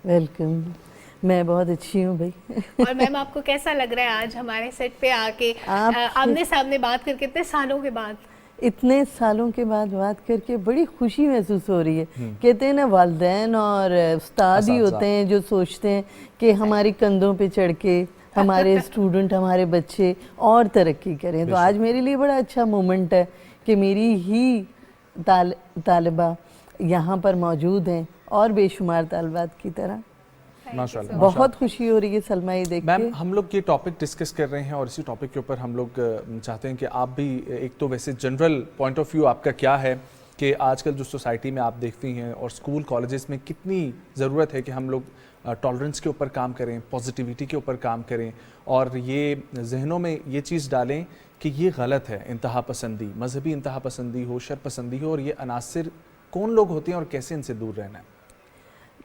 वेलकम, मैं बहुत अच्छी हूँ भाई। और मैम आपको कैसा लग रहा है आज हमारे सेट पे आके आमने सामने बात करके इतने सालों के बाद? इतने सालों के बाद बात करके बड़ी खुशी महसूस हो रही है। कहते हैं ना, वालिदैन और उस्ताद ही होते हैं जो सोचते हैं कि हमारी कंधों पे चढ़ के हमारे स्टूडेंट, हमारे बच्चे और तरक्की करें। तो आज मेरे लिए बड़ा अच्छा मोमेंट है कि मेरी ही तालिबा यहाँ पर मौजूद हैं और बेशुमार तालिबात की तरह। माशाल्लाह, बहुत खुशी हो रही है सलमा ये देख के। मैम, हम लोग ये टॉपिक डिस्कस कर रहे हैं और इसी टॉपिक के ऊपर हम लोग चाहते हैं कि आप भी, एक तो वैसे जनरल पॉइंट ऑफ व्यू आपका क्या है कि आजकल जो सोसाइटी में आप देखती हैं और स्कूल कॉलेजेस में कितनी ज़रूरत है कि हम लोग टॉलरेंस के ऊपर काम करें, पॉजिटिविटी के ऊपर काम करें, और ये जहनों में ये चीज़ डालें कि ये गलत है इंतहा पसंदी, मजहबी इंतहा पसंदी हो, शर पसंदी हो, और ये अनासिर कौन लोग होते हैं और कैसे इनसे दूर रहना है?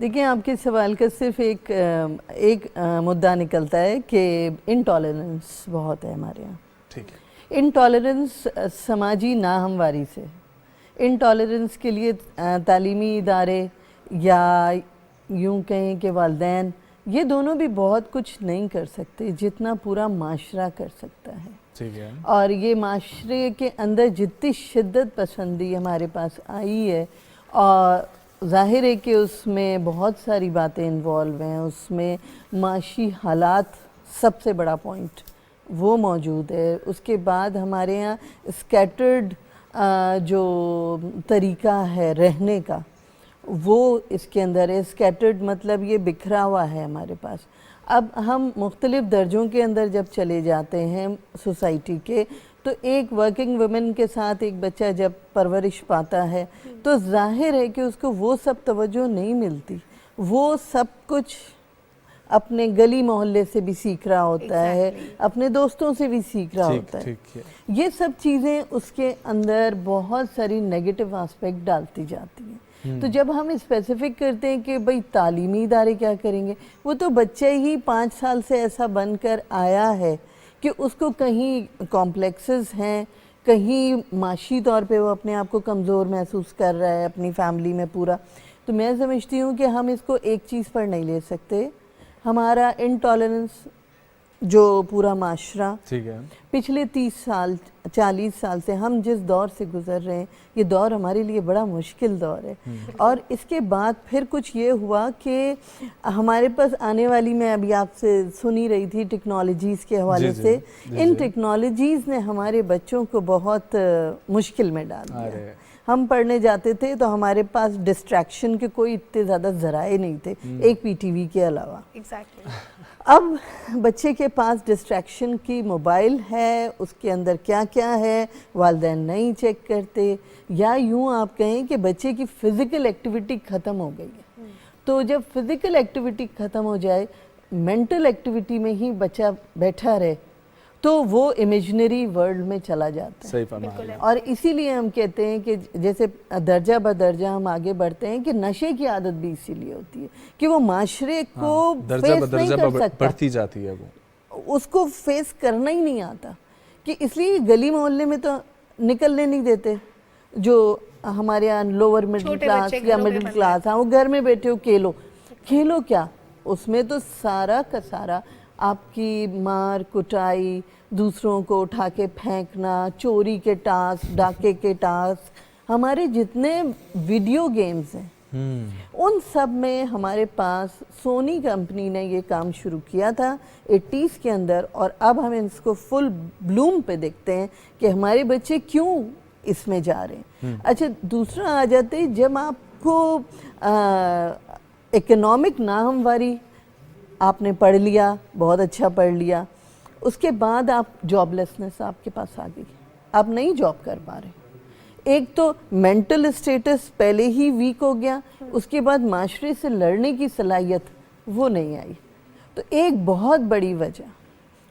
देखिए, आपके सवाल का सिर्फ एक मुद्दा निकलता है कि इंटॉलरेंस बहुत है हमारे यहाँ। ठीक है। इंटॉलरेंस समाजी नाहमवारी से, इंटॉलरेंस के लिए तालीमी इदारे या यूँ कहें कि वालिदैन, ये दोनों भी बहुत कुछ नहीं कर सकते जितना पूरा माशरा कर सकता है। ठीक है। और ये माशरे के अंदर जितनी शिद्दत पसंदी हमारे पास आई है, और ज़ाहिर है कि उसमें बहुत सारी बातें इन्वॉल्व हैं, उसमें माशी हालात सबसे बड़ा पॉइंट वो मौजूद है। उसके बाद हमारे यहाँ स्कैटर्ड जो तरीका है रहने का, वो इसके अंदर है। स्कैटर्ड मतलब ये बिखरा हुआ है हमारे पास। अब हम मुख्तलिफ़ दर्जों के अंदर जब चले जाते हैं सोसाइटी के, तो एक वर्किंग वुमेन के साथ एक बच्चा जब परवरिश पाता है तो जाहिर है कि उसको वो सब तवज्जो नहीं मिलती, वो सब कुछ अपने गली मोहल्ले से भी सीख रहा होता है, अपने दोस्तों से भी सीख रहा होता है। ये सब चीज़ें उसके अंदर बहुत सारी नेगेटिव एस्पेक्ट डालती जाती हैं। तो जब हम स्पेसिफिक करते हैं कि भाई तालीमी इदारे क्या करेंगे, वो तो बच्चे ही 5 साल से ऐसा बनकर आया है कि उसको कहीं कॉम्प्लेक्सेस हैं, कहीं माशी तौर पे वो अपने आप को कमज़ोर महसूस कर रहा है अपनी फैमिली में पूरा। तो मैं समझती हूँ कि हम इसको एक चीज़ पर नहीं ले सकते। हमारा इंटॉलरेंस जो पूरा माशरा पिछले 30 साल 40 साल से हम जिस दौर से गुज़र रहे हैं, ये दौर हमारे लिए बड़ा मुश्किल दौर है। और इसके बाद फिर कुछ ये हुआ कि हमारे पास आने वाली, मैं अभी आपसे सुनी रही थी टेक्नोलॉजीज़ के हवाले से, इन टेक्नोलॉजीज़ ने हमारे बच्चों को बहुत मुश्किल में डाल दिया। ہم پڑھنے جاتے تھے تو ہمارے پاس ڈسٹریکشن کے کوئی اتنے زیادہ ذرائع نہیں تھے ایک پی ٹی وی کے علاوہ. اب بچے کے پاس ڈسٹریکشن کی موبائل ہے, اس کے اندر کیا کیا ہے والدین نہیں چیک کرتے, یا یوں آپ کہیں کہ بچے کی فزیکل ایکٹیویٹی ختم ہو گئی ہے. تو جب فزیکل ایکٹیویٹی ختم ہو جائے, مینٹل ایکٹیویٹی میں ہی بچہ بیٹھا رہے تو وہ امیجنری ورلڈ میں چلا جاتا ہے. صحیح فرما رہے ہیں. اور اسی لیے ہم کہتے ہیں کہ جیسے درجہ بدرجہ ہم آگے بڑھتے ہیں کہ نشے کی عادت بھی اسی لیے ہوتی ہے کہ وہ معاشرے کو فیس نہیں کر سکتا, بڑھتی جاتی ہے, وہ اس کو فیس کرنا ہی نہیں آتا, کہ اس لیے گلی محلے میں تو نکلنے نہیں دیتے. جو ہمارے یہاں لوور مڈل کلاس یا مڈل کلاس, ہاں وہ گھر میں بیٹھے ہو کھیلو کیا, اس میں تو سارا کا سارا آپ کی مار کٹائی, دوسروں کو اٹھا کے پھینکنا, چوری کے ٹاسک, ڈاکے کے ٹاسک, ہمارے جتنے ویڈیو گیمز ہیں ان سب میں ہمارے پاس سونی کمپنی نے یہ کام شروع کیا تھا 80s کے اندر, اور اب ہم اس کو فل بلوم پہ دیکھتے ہیں کہ ہمارے بچے کیوں اس میں جا رہے ہیں. اچھا دوسرا آ جاتے, جب آپ کو اکنامک ناہمواری آپ نے پڑھ لیا, بہت اچھا پڑھ لیا, اس کے بعد آپ جاب لیسنس آپ کے پاس آ گئی, آپ نہیں جاب کر پا رہے. ایک تو مینٹل اسٹیٹس پہلے ہی ویک ہو گیا, اس کے بعد معاشرے سے لڑنے کی صلاحیت وہ نہیں آئی. تو ایک بہت بڑی وجہ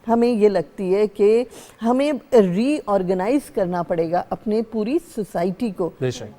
ہمیں یہ لگتی ہے کہ ہمیں ری آرگنائز کرنا پڑے گا اپنے پوری سوسائٹی کو.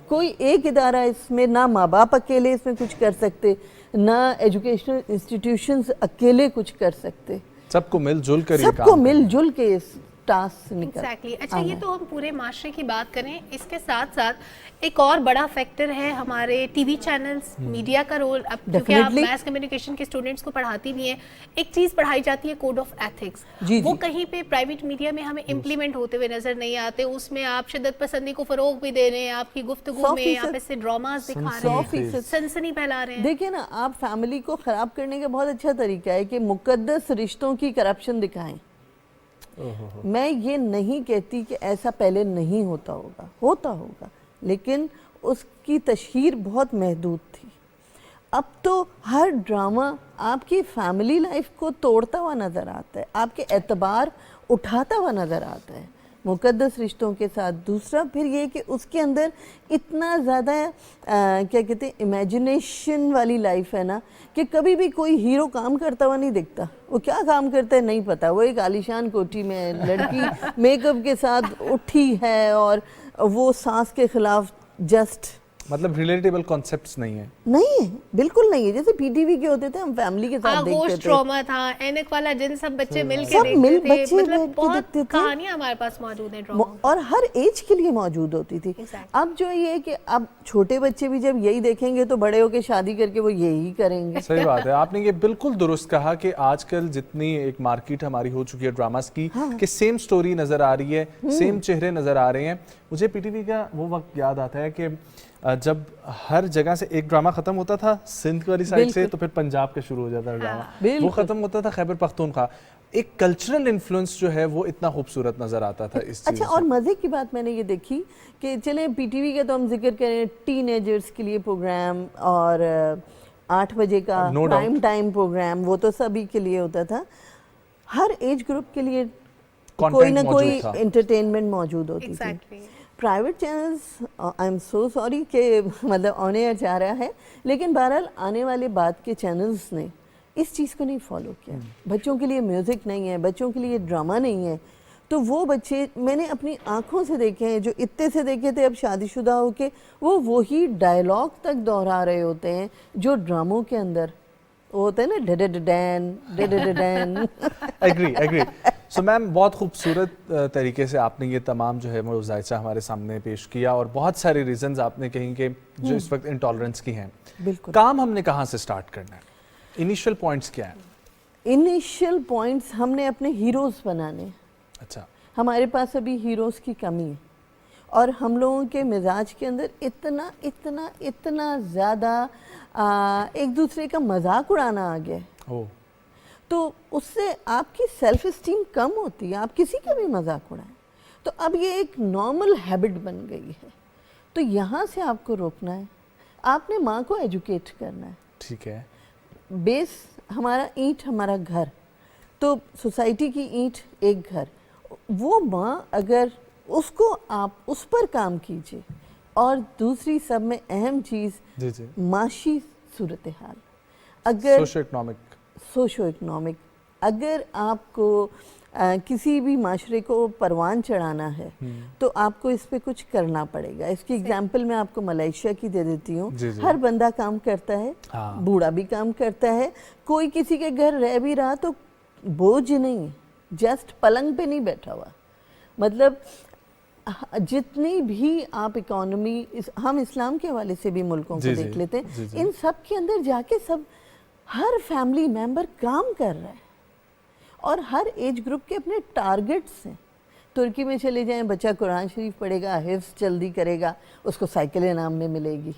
کوئی ایک ادارہ اس میں, نہ ماں باپ اکیلے اس میں کچھ کر سکتے, نہ ایجوکیشنل انسٹیٹیوشنز اکیلے کچھ کر سکتے, سب کو مل جل کر سب کو مل جل کے اس ٹاسک سے نکل. اچھا یہ تو ہم پورے معاشرے کی بات کریں, اس کے ساتھ ساتھ ایک اور بڑا فیکٹر ہے ہمارے ٹی وی چینلز, میڈیا کا رول. اب کیونکہ آپ میس کمیونیکیشن کے اسٹوڈنٹس کو پڑھاتی بھی ہیں, ایک چیز پڑھائی جاتی ہے کوڈ آف ایتھکس, وہ کہیں پہ پرائیویٹ میڈیا میں ہمیں امپلیمنٹ ہوتے ہوئے نظر نہیں آتے. اس میں آپ شدت پسندی کو فروغ بھی دے رہے ہیں, آپ کی گفتگو میں آپ اس سے ڈراماز دکھا رہے ہیں, سنسنی پھیلا رہے ہیں. دیکھیں نا, آپ فیملی کو خراب کرنے کا بہت اچھا طریقہ ہے کہ مقدس رشتوں کی کرپشن دکھائیں. میں یہ نہیں کہتی کہ ایسا پہلے نہیں ہوتا ہوگا, لیکن اس کی تشہیر بہت محدود تھی. اب تو ہر ڈرامہ آپ کی فیملی لائف کو توڑتا ہوا نظر آتا ہے, آپ کے اعتبار اٹھاتا ہوا نظر آتا ہے مقدس رشتوں کے ساتھ. دوسرا پھر یہ کہ اس کے اندر اتنا زیادہ کیا کہتے ہیں امیجنیشن والی لائف ہے نا, کہ کبھی بھی کوئی ہیرو کام کرتا ہوا نہیں دکھتا. وہ کیا کام کرتا ہے نہیں پتا, وہ ایک عالیشان کوٹھی میں لڑکی میک اپ کے ساتھ اٹھی ہے اور وہ سانس کے خلاف جسٹ, مطلب ریلیٹیبل کانسیپٹس نہیں ہیں. نہیں ہے, بالکل نہیں ہے. جیسے پی ٹی وی کے ہوتے تھے, ہم فیملی کے ساتھ دیکھتے تھے. گوشت ٹراما تھا, اینک والا جن, سب بچے مل کے دیکھتے تھے, مطلب بہت کہانیاں ہمارے پاس موجود ہیں ڈراموں, اور ہر ایج کے لیے موجود ہوتی تھی. اب جو یہ کہ اب چھوٹے بچے بھی جب یہی دیکھیں گے تو بڑے ہو کے شادی کر کے وہ یہی کریں گے. صحیح بات ہے, آپ نے یہ بالکل درست کہا کہ آج کل جتنی ایک مارکیٹ ہماری ہو چکی ہے ڈراماز کی, کہ سیم سٹوری نظر آ رہی ہے, سیم چہرے نظر آ رہے ہیں. مجھے پی ٹی وی کا وہ وقت یاد آتا ہے کہ جب ہر جگہ سے ایک ڈرامہ ختم ہوتا تھا سندھ والی سائڈ سے, تو پھر پنجاب کا شروع ہو جاتا ڈرامہ, وہ ختم ہوتا تھا خیبر پختونخوا. ایک کلچرل انفلوئنس جو ہے وہ اتنا خوبصورت نظر آتا تھا اس چیز. اچھا, اور مزے کی بات میں نے یہ دیکھی کہ چلیں پی ٹی وی کا تو ہم ذکر کریں, ٹین ایجرز کے لیے پروگرام اور 8 بجے کا پرائم ٹائم پروگرام, وہ تو سبھی کے لیے ہوتا تھا. ہر ایج گروپ کے لیے کوئی نہ کوئی انٹرٹینمنٹ موجود ہوتی تھی. Private channels, I am so sorry کہ مطلب آن ایئر جا رہا ہے, لیکن بہرحال آنے والے بعد کے چینلز نے اس چیز کو نہیں فالو کیا. بچوں کے لیے میوزک نہیں ہے, بچوں کے لیے ڈرامہ نہیں ہے. تو وہ بچے میں نے اپنی آنکھوں سے دیکھے ہیں, جو اتنے سے دیکھے تھے اب شادی شدہ ہو کے, وہ وہی ڈائلاگ تک دہرا رہے ہوتے ہیں جو ڈراموں کے اندر وہ ہوتا ہے نا, ڈڈڈڈین ڈڈڈڈین. ایگری. سو میم, بہت خوبصورت طریقے سے آپ نے یہ تمام جو ہے وہ ذائچہ ہمارے سامنے پیش کیا, اور بہت سارے ریزنز آپ نے کہیں کہ جو اس وقت انٹالرنس کی ہیں. بالکل. کام ہم نے کہاں سے سٹارٹ کرنا ہے, انیشیل پوائنٹس کیا ہیں؟ انیشیل پوائنٹس ہم نے اپنے ہیروز بنانے. اچھا, ہمارے پاس ابھی ہیروز کی کمی ہے, اور ہم لوگوں کے مزاج کے اندر اتنا اتنا اتنا زیادہ ایک دوسرے کا مذاق اڑانا آ گیا ہے, تو اس سے آپ کی سیلف اسٹیم کم ہوتی ہے, آپ کسی کا بھی مذاق اڑائیں. تو اب یہ ایک نارمل ہیبٹ بن گئی ہے. تو یہاں سے آپ کو روکنا ہے, آپ نے ماں کو ایجوکیٹ کرنا ہے. ٹھیک ہے. بیس ہمارا اینٹ ہمارا گھر, تو سوسائٹی کی اینٹ ایک گھر, وہ ماں اگر اس کو آپ اس پر کام کیجئے. اور دوسری سب میں اہم چیز معاشی صورتحال, اگر سوشو اکنامک, اگر آپ کو کسی بھی معاشرے کو پروان چڑھانا ہے تو آپ کو اس پہ کچھ کرنا پڑے گا. اس کی اگزامپل میں آپ کو ملائیشیا کی دے دیتی ہوں. ہر بندہ کام کرتا ہے, بوڑھا بھی کام کرتا ہے, کوئی کسی کے گھر رہ بھی رہا تو بوجھ نہیں, جسٹ پلنگ پہ نہیں بیٹھا ہوا. مطلب جتنی بھی آپ اکانومی, ہم اسلام کے حوالے سے بھی ملکوں کو دیکھ لیتے ہیں, ان سب کے اندر جا کے سب ہر فیملی ممبر کام کر رہا ہے اور ہر ایج گروپ کے اپنے ٹارگٹس ہیں. ترکی میں چلے جائیں, بچہ قرآن شریف پڑھے گا, حفظ جلدی کرے گا, اس کو سائیکل انعام میں ملے گی.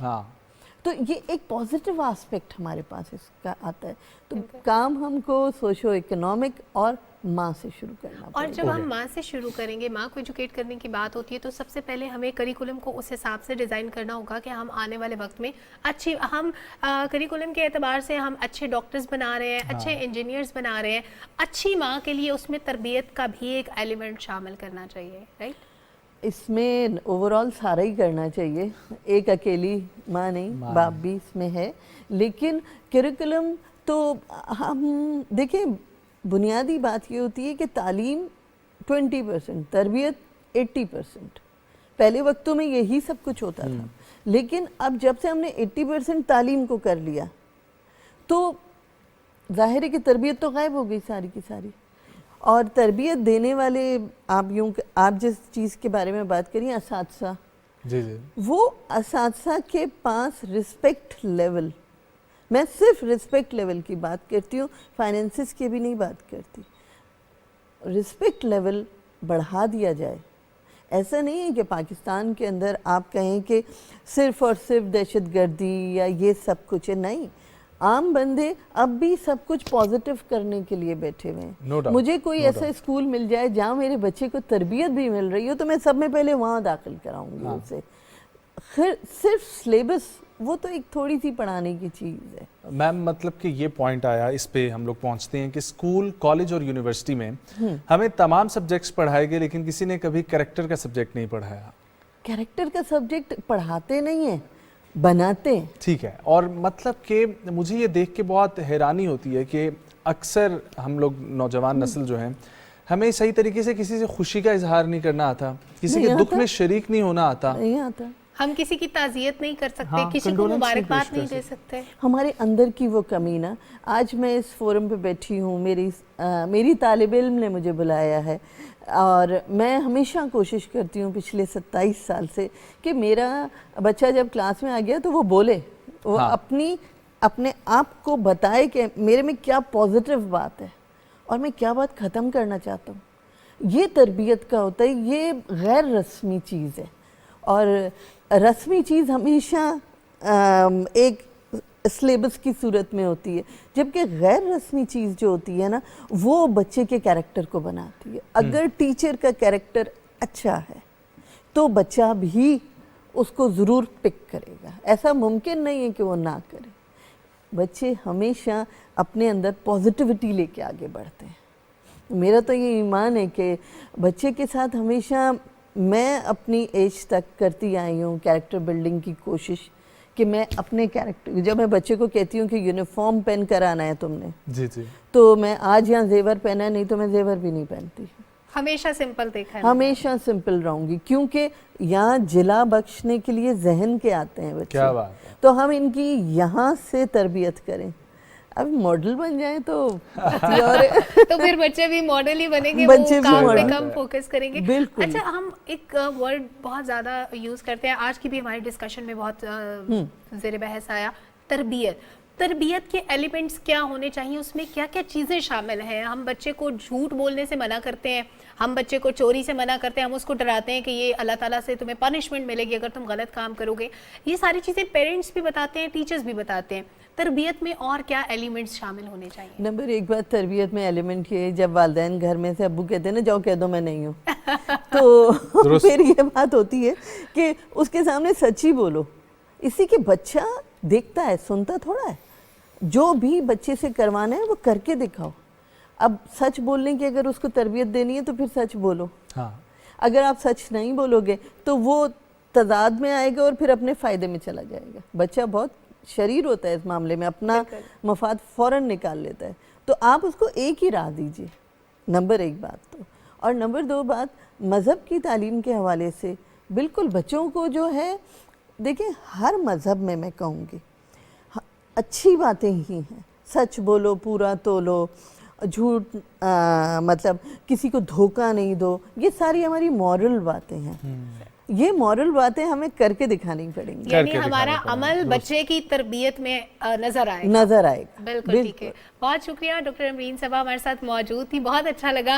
تو یہ ایک پازیٹیو آسپیکٹ ہمارے پاس اس کا آتا ہے. تو کام ہم کو سوشو اکنامک اور ماں سے شروع کرنا پڑے گا. اور جب ہم ماں سے شروع کریں گے, ماں کو ایجوکیٹ کرنے کی بات ہوتی ہے, تو سب سے پہلے ہمیں کریکولم کو اس حساب سے ڈیزائن کرنا ہوگا کہ ہم آنے والے وقت میں اچھی, ہم کریکولم کے اعتبار سے ہم اچھے ڈاکٹرز بنا رہے ہیں, اچھے انجینئرز بنا رہے ہیں. اچھی ماں کے لیے اس میں تربیت کا بھی ایک ایلیمنٹ شامل کرنا چاہیے, رائٹ؟ اس میں اوور آل سارا ہی کرنا چاہیے, ایک اکیلی ماں نہیں, باپ بھی اس میں ہے. لیکن کریکولم تو ہم دیکھیں, بنیادی بات یہ ہوتی ہے کہ تعلیم 20%, تربیت 80%. پہلے وقتوں میں یہی سب کچھ ہوتا تھا, لیکن اب جب سے ہم نے 80% تعلیم کو کر لیا تو ظاہر ہے کہ تربیت تو غائب ہو گئی ساری کی ساری. اور تربیت دینے والے, آپ جس چیز کے بارے میں بات کریے, اساتذہ, وہ اساتذہ کے پاس رسپیکٹ لیول, میں صرف رسپیکٹ لیول کی بات کرتی ہوں, فائنینسز کی بھی نہیں بات کرتی. رسپیکٹ لیول بڑھا دیا جائے. ایسا نہیں ہے کہ پاکستان کے اندر آپ کہیں کہ صرف اور صرف دہشت گردی یا یہ سب کچھ ہے, نہیں. عام بندے اب بھی سب کچھ پازیٹیو کرنے کے لیے بیٹھے ہوئے ہیں. مجھے کوئی ایسا اسکول مل جائے جہاں میرے بچے کو تربیت بھی مل رہی ہو تو میں سب میں پہلے وہاں داخل کراؤں گی اسے. صرف سلیبس وہ تو ایک تھوڑی سی پڑھانے کی چیز ہے. میم مطلب کہ یہ پوائنٹ آیا, اس پہ ہم لوگ پہنچتے ہیں کہ اسکول, کالج اور یونیورسٹی میں ہمیں تمام سبجیکٹس پڑھائے گئے, لیکن کسی نے کبھی کریکٹر کا سبجیکٹ نہیں پڑھایا. کریکٹر کا سبجیکٹ پڑھاتے نہیں ہیں, بناتے ہیں. ٹھیک ہے. اور مطلب کہ مجھے یہ دیکھ کے بہت حیرانی ہوتی ہے کہ اکثر ہم لوگ نوجوان نسل جو ہیں, ہمیں صحیح طریقے سے کسی سے خوشی کا اظہار نہیں کرنا آتا, کسی کے دکھ میں شریک نہیں ہونا آتا. ہم کسی کی تعزیت نہیں کر سکتے, کسی کو مبارکباد نہیں دے سکتے. ہمارے اندر کی وہ کمی نا. آج میں اس فورم پہ بیٹھی ہوں, میری طالب علم نے مجھے بلایا ہے, اور میں ہمیشہ کوشش کرتی ہوں پچھلے 27 سال سے کہ میرا بچہ جب کلاس میں آ گیا تو وہ بولے, وہ اپنے آپ کو بتائے کہ میرے میں کیا پازیٹیو بات ہے اور میں کیا بات ختم کرنا چاہتا ہوں. یہ تربیت کا ہوتا ہے, یہ غیر رسمی چیز ہے. اور رسمی چیز ہمیشہ ایک سلیبس کی صورت میں ہوتی ہے, جبکہ غیر رسمی چیز جو ہوتی ہے نا, وہ بچے کے کیریکٹر کو بناتی ہے. اگر ٹیچر کا کیریکٹر اچھا ہے تو بچہ بھی اس کو ضرور پک کرے گا. ایسا ممکن نہیں ہے کہ وہ نہ کرے. بچے ہمیشہ اپنے اندر پازیٹیوٹی لے کے آگے بڑھتے ہیں. میرا تو یہ ایمان ہے کہ بچے کے ساتھ ہمیشہ میں اپنی ایج تک کرتی آئی ہوں کیریکٹر بلڈنگ کی کوشش, کہ میں اپنے کیریکٹر, جب میں بچے کو کہتی ہوں کہ یونیفارم پہن کر آنا ہے تم نے, تو میں آج یہاں زیور پہنا ہے, نہیں تو میں زیور بھی نہیں پہنتی. ہمیشہ سمپل دیکھا ہے, ہمیشہ سمپل رہوں گی, کیونکہ یہاں جلا بخشنے کے لیے ذہن کے آتے ہیں بچے, تو ہم ان کی یہاں سے تربیت کریں. اب ماڈل بن جائیں تو تو پھر بچے بھی ماڈل ہی بنیں گے, وہ کام پہ کم فوکس کریں گے. اچھا, ہم ایک ورڈ بہت زیادہ یوز کرتے ہیں, آج کی بھی ہماری ڈسکشن میں بہت زیر بحث آیا, تربیت. تربیت کے ایلیمنٹس کیا ہونے چاہیے, اس میں کیا کیا چیزیں شامل ہیں؟ ہم بچے کو جھوٹ بولنے سے منع کرتے ہیں, ہم بچے کو چوری سے منع کرتے ہیں, ہم اس کو ڈراتے ہیں کہ یہ اللہ تعالیٰ سے تمہیں پنشمنٹ ملے گی اگر تم غلط کام کرو گے. یہ ساری چیزیں پیرنٹس بھی بتاتے ہیں, ٹیچرز بھی بتاتے ہیں. تربیت میں اور کیا ایلیمنٹس شامل ہونے چاہیے؟ نمبر ایک بات تربیت میں ایلیمنٹ یہ ہے, جب والدین گھر میں سے ابو کہتے ہیں نا جاؤ کہہ دو میں نہیں ہوں, تو پھر یہ بات ہوتی ہے کہ اس کے سامنے سچ ہی بولو. اسی کے بچہ دیکھتا ہے, سنتا تھوڑا ہے. جو بھی بچے سے کروانا ہے وہ کر کے دکھاؤ. اب سچ بولنے کی اگر اس کو تربیت دینی ہے تو پھر سچ بولو. اگر آپ سچ نہیں بولو گے تو وہ تضاد میں آئے گا اور پھر اپنے فائدے میں چلا جائے گا. بچہ بہت شریر ہوتا ہے اس معاملے میں, اپنا مفاد فوراً نکال لیتا ہے. تو آپ اس کو ایک ہی راہ دیجئے, نمبر 1 بات تو. اور نمبر 2 بات مذہب کی تعلیم کے حوالے سے بالکل بچوں کو جو ہے, دیکھیں ہر مذہب میں کہوں گی اچھی باتیں ہی ہیں. سچ بولو, پورا تولو, جھوٹ مطلب کسی کو دھوکہ نہیں دو, یہ ساری ہماری مورل باتیں ہیں. یہ مورل باتیں ہمیں کر کے دکھانی پڑیں گی. یعنی ہمارا عمل بچے کی تربیت میں نظر آئے گا. بالکل ٹھیک ہے. بہت شکریہ ڈاکٹر امرین صبا ہمارے ساتھ موجود تھی, بہت اچھا لگا.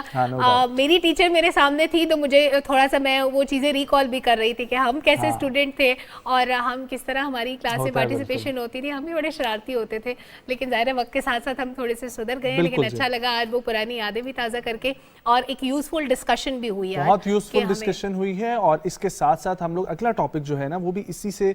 میری ٹیچر میرے سامنے تھی تو مجھے تھوڑا سا میں وہ چیزیں ریکال بھی کر رہی تھی کہ ہم کیسے اسٹوڈنٹ تھے اور ہم کس طرح ہماری کلاس میں پارٹیسپیشن ہوتی تھی. ہم بھی بڑے شرارتی ہوتے تھے, لیکن ظاہر وقت کے ساتھ ساتھ ہم تھوڑے سے سدھر گئے ہیں. لیکن اچھا لگا آج وہ پرانی یادیں بھی تازہ کر کے, اور ایک یوزفل ڈسکشن بھی ہوئی ہے. بہت یوزفل ڈسکشن ہوئی ہے. اور اس کے ساتھ ساتھ ہم لوگ اگلا ٹاپک جو ہے نا وہ بھی اسی سے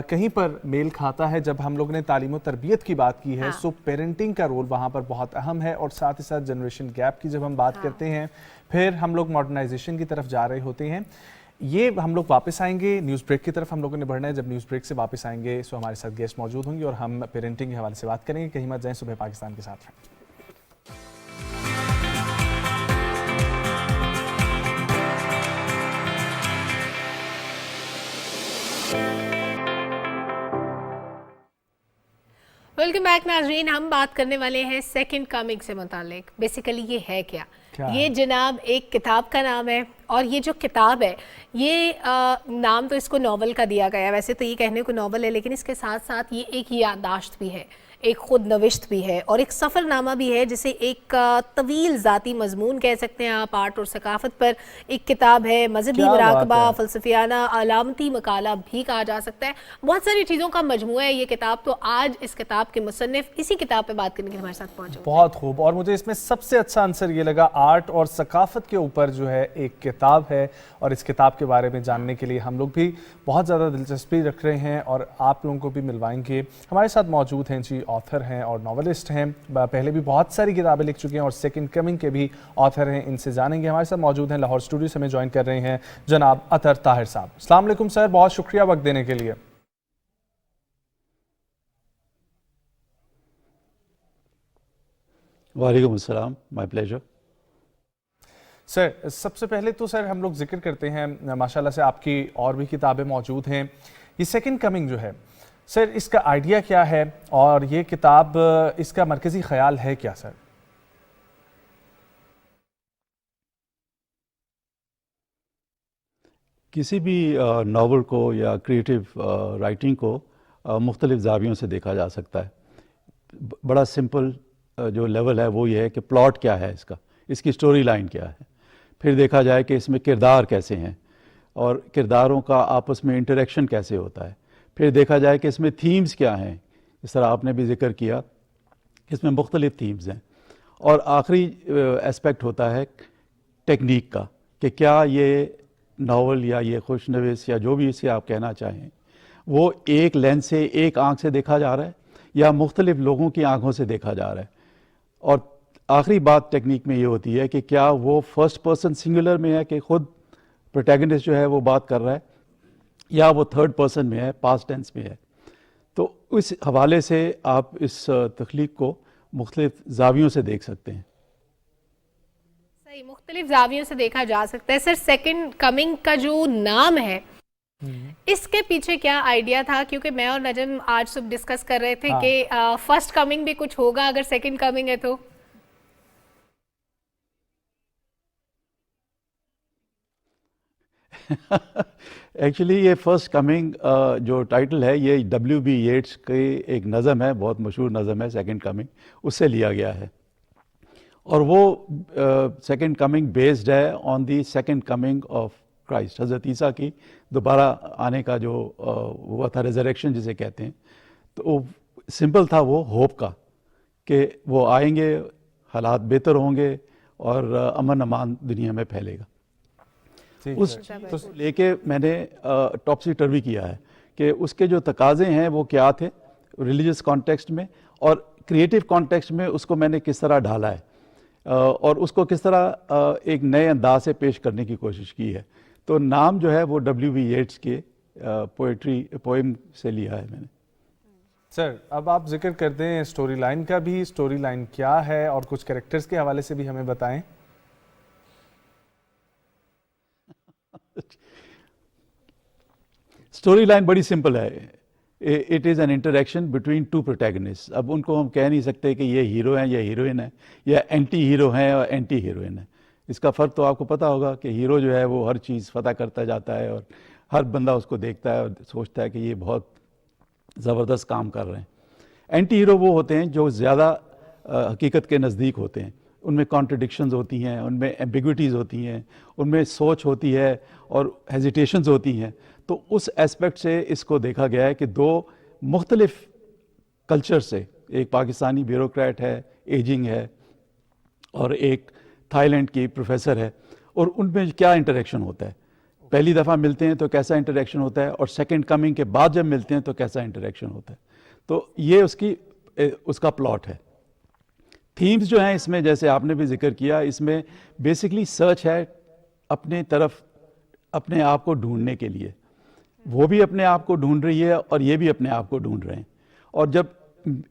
کہیں پر میل کھاتا ہے. جب ہم لوگ نے تعلیم و تربیت کی بات کی ہے, سو پیرنٹنگ کا رول وہاں پر بہت اہم ہے. اور ساتھ ہی ساتھ جنریشن گیپ کی جب ہم بات کرتے ہیں, پھر ہم لوگ ماڈرنائزیشن کی طرف جا رہے ہوتے ہیں. یہ ہم لوگ واپس آئیں گے, نیوز بریک کی طرف ہم لوگوں نے بڑھنا ہے. جب نیوز بریک سے واپس آئیں گے سو ہمارے ساتھ گیسٹ موجود ہوں گے اور ہم پیرنٹنگ کے حوالے سے بات کریں گے. کہیں مت جائیں, صبح پاکستان کے ساتھ رہیں. ویلکم بیک ناظرین. ہم بات کرنے والے ہیں سیکنڈ کمنگ سے متعلق. بیسیکلی یہ ہے کیا؟ یہ جناب ایک کتاب کا نام ہے, اور یہ جو کتاب ہے یہ نام تو اس کو ناول کا دیا گیا ہے. ویسے تو یہ کہنے کو ناول ہے, لیکن اس کے ساتھ ساتھ یہ ایک یادداشت بھی ہے, ایک خود نوشت بھی ہے, اور ایک سفر نامہ بھی ہے, جسے ایک طویل ذاتی مضمون کہہ سکتے ہیں آپ. آرٹ اور ثقافت پر ایک کتاب ہے, مذہبی مراقبہ, فلسفیانہ علامتی مقالہ بھی کہا جا سکتا ہے. بہت ساری چیزوں کا مجموعہ ہے یہ کتاب. تو آج اس کتاب کے مصنف اسی کتاب پہ بات کرنے کے ہمارے ساتھ پہنچے. بہت خوب. اور مجھے اس میں سب سے اچھا آنسر یہ لگا, آرٹ اور ثقافت کے اوپر جو ہے ایک کتاب ہے, اور اس کتاب کے بارے میں جاننے کے لیے ہم لوگ بھی بہت زیادہ دلچسپی رکھ رہے ہیں اور آپ لوگوں کو بھی ملوائیں گے. ہمارے ساتھ موجود ہیں جی آتھر ہیں اور ناولسٹ ہیں, پہلے بھی بہت ساری کتابیں لکھ چکے ہیں اور سیکنڈ کمنگ کے بھی آتھر ہیں. ان سے جانیں گے. ہمارے ساتھ موجود ہیں لاہور اسٹوڈیو سے ہمیں جوائن کر رہے ہیں جناب اطہر طاہر صاحب. السلام علیکم سر, بہت شکریہ وقت دینے کے لیے. وعلیکم السلام, مائی پلیجر. سر سب سے پہلے تو سر ہم لوگ ذکر کرتے ہیں ماشاءاللہ سے آپ کی اور بھی کتابیں موجود ہیں. یہ سیکنڈ کمنگ جو ہے سر, اس کا آئیڈیا کیا ہے اور یہ کتاب اس کا مرکزی خیال ہے کیا سر؟ کسی بھی ناول کو یا کریٹیو رائٹنگ کو مختلف زاویوں سے دیکھا جا سکتا ہے. بڑا سمپل جو لیول ہے وہ یہ ہے کہ پلاٹ کیا ہے, اس کی سٹوری لائن کیا ہے. پھر دیکھا جائے کہ اس میں کردار کیسے ہیں اور کرداروں کا آپس میں انٹریکشن کیسے ہوتا ہے. پھر دیکھا جائے کہ اس میں تھیمز کیا ہیں, اس طرح آپ نے بھی ذکر کیا کہ اس میں مختلف تھیمز ہیں. اور آخری اسپیکٹ ہوتا ہے ٹیکنیک کا, کہ کیا یہ ناول یا یہ خوش نویس یا جو بھی اسے آپ کہنا چاہیں وہ ایک لینس سے, ایک آنکھ سے دیکھا جا رہا ہے یا مختلف لوگوں کی آنکھوں سے دیکھا جا رہا ہے. اور آخری بات ٹیکنیک میں یہ ہوتی ہے کہ کیا وہ فرسٹ پرسن سنگولر میں ہے کہ خود پروٹیگنسٹ جو ہے وہ بات کر رہا ہے, یا وہ تھرڈ پرسن میں ہے, پاسٹ ٹینس میں ہے. تو اس حوالے سے آپ اس تخلیق کو مختلف زاویوں سے دیکھ سکتے ہیں. صحیح, مختلف زاویوں سے دیکھا جا سکتا ہے. سر سیکنڈ کمنگ کا جو نام ہے اس کے پیچھے کیا آئیڈیا تھا؟ کیونکہ میں اور نجم آج صبح ڈسکس کر رہے تھے کہ فرسٹ کمنگ بھی کچھ ہوگا اگر سیکنڈ کمنگ ہے تو. ایکچولی یہ فرسٹ کمنگ جو ٹائٹل ہے یہ W.B. ییٹس کی ایک نظم ہے, بہت مشہور نظم ہے سیکنڈ کمنگ, اس سے لیا گیا ہے. اور وہ سیکنڈ کمنگ بیسڈ ہے on the second coming of Christ, حضرت عیسیٰ کی دوبارہ آنے کا جو ہوا تھا, ریزریکشن جسے کہتے ہیں. تو سمپل تھا وہ ہوپ کا کہ وہ آئیں گے, حالات بہتر ہوں گے اور امن امان دنیا میں پھیلے گا. اس چیز کو لے کے میں نے ٹاپسی ٹروی کیا ہے کہ اس کے جو تقاضے ہیں وہ کیا تھے ریلیجس کانٹیکسٹ میں، اور کریٹیو کانٹیکسٹ میں اس کو میں نے کس طرح ڈھالا ہے اور اس کو کس طرح ایک نئے انداز سے پیش کرنے کی کوشش کی ہے. تو نام جو ہے وہ W.B. Yeats کے پوئم سے لیا ہے میں نے. سر اب آپ ذکر کر دیں سٹوری لائن کا بھی، سٹوری لائن کیا ہے اور کچھ کریکٹرز کے حوالے سے بھی ہمیں بتائیں. سٹوری لائن بڑی سمپل ہے. It is an interaction between two protagonist. اب ان کو ہم کہہ نہیں سکتے کہ یہ ہیرو ہیں یا ہیروئن ہے، یا اینٹی ہیرو ہیں اور اینٹی ہیروئن ہے. اس کا فرق تو آپ کو پتہ ہوگا کہ ہیرو جو ہے وہ ہر چیز فتح کرتا جاتا ہے اور ہر بندہ اس کو دیکھتا ہے اور سوچتا ہے کہ یہ بہت زبردست کام کر رہے ہیں. اینٹی ہیرو وہ ہوتے ہیں جو زیادہ حقیقت کے نزدیک ہوتے ہیں. ان میں کانٹرڈکشنز ہوتی ہیں، ان میں ایمبیگوٹیز ہوتی ہیں، ان میں سوچ ہوتی ہے اور ہیزیٹیشنز ہوتی ہیں. تو اس ایسپیکٹ سے اس کو دیکھا گیا ہے کہ دو مختلف کلچر سے، ایک پاکستانی بیوروکریٹ ہے، ایجنگ ہے، اور ایک تھائی لینڈ کی پروفیسر ہے، اور ان میں کیا انٹریکشن ہوتا ہے. پہلی دفعہ ملتے ہیں تو کیسا انٹریکشن ہوتا ہے، اور سیکنڈ کمنگ کے بعد جب ملتے ہیں تو کیسا انٹریکشن ہوتا ہے. تو یہ اس کا پلاٹ ہے. تھیمز جو ہیں اس میں، جیسے آپ نے بھی ذکر کیا، اس میں بیسکلی سرچ ہے اپنے طرف، اپنے آپ کو ڈھونڈنے کے لیے. وہ بھی اپنے آپ کو ڈھونڈ رہی ہے اور یہ بھی اپنے آپ کو ڈھونڈ رہے ہیں. اور جب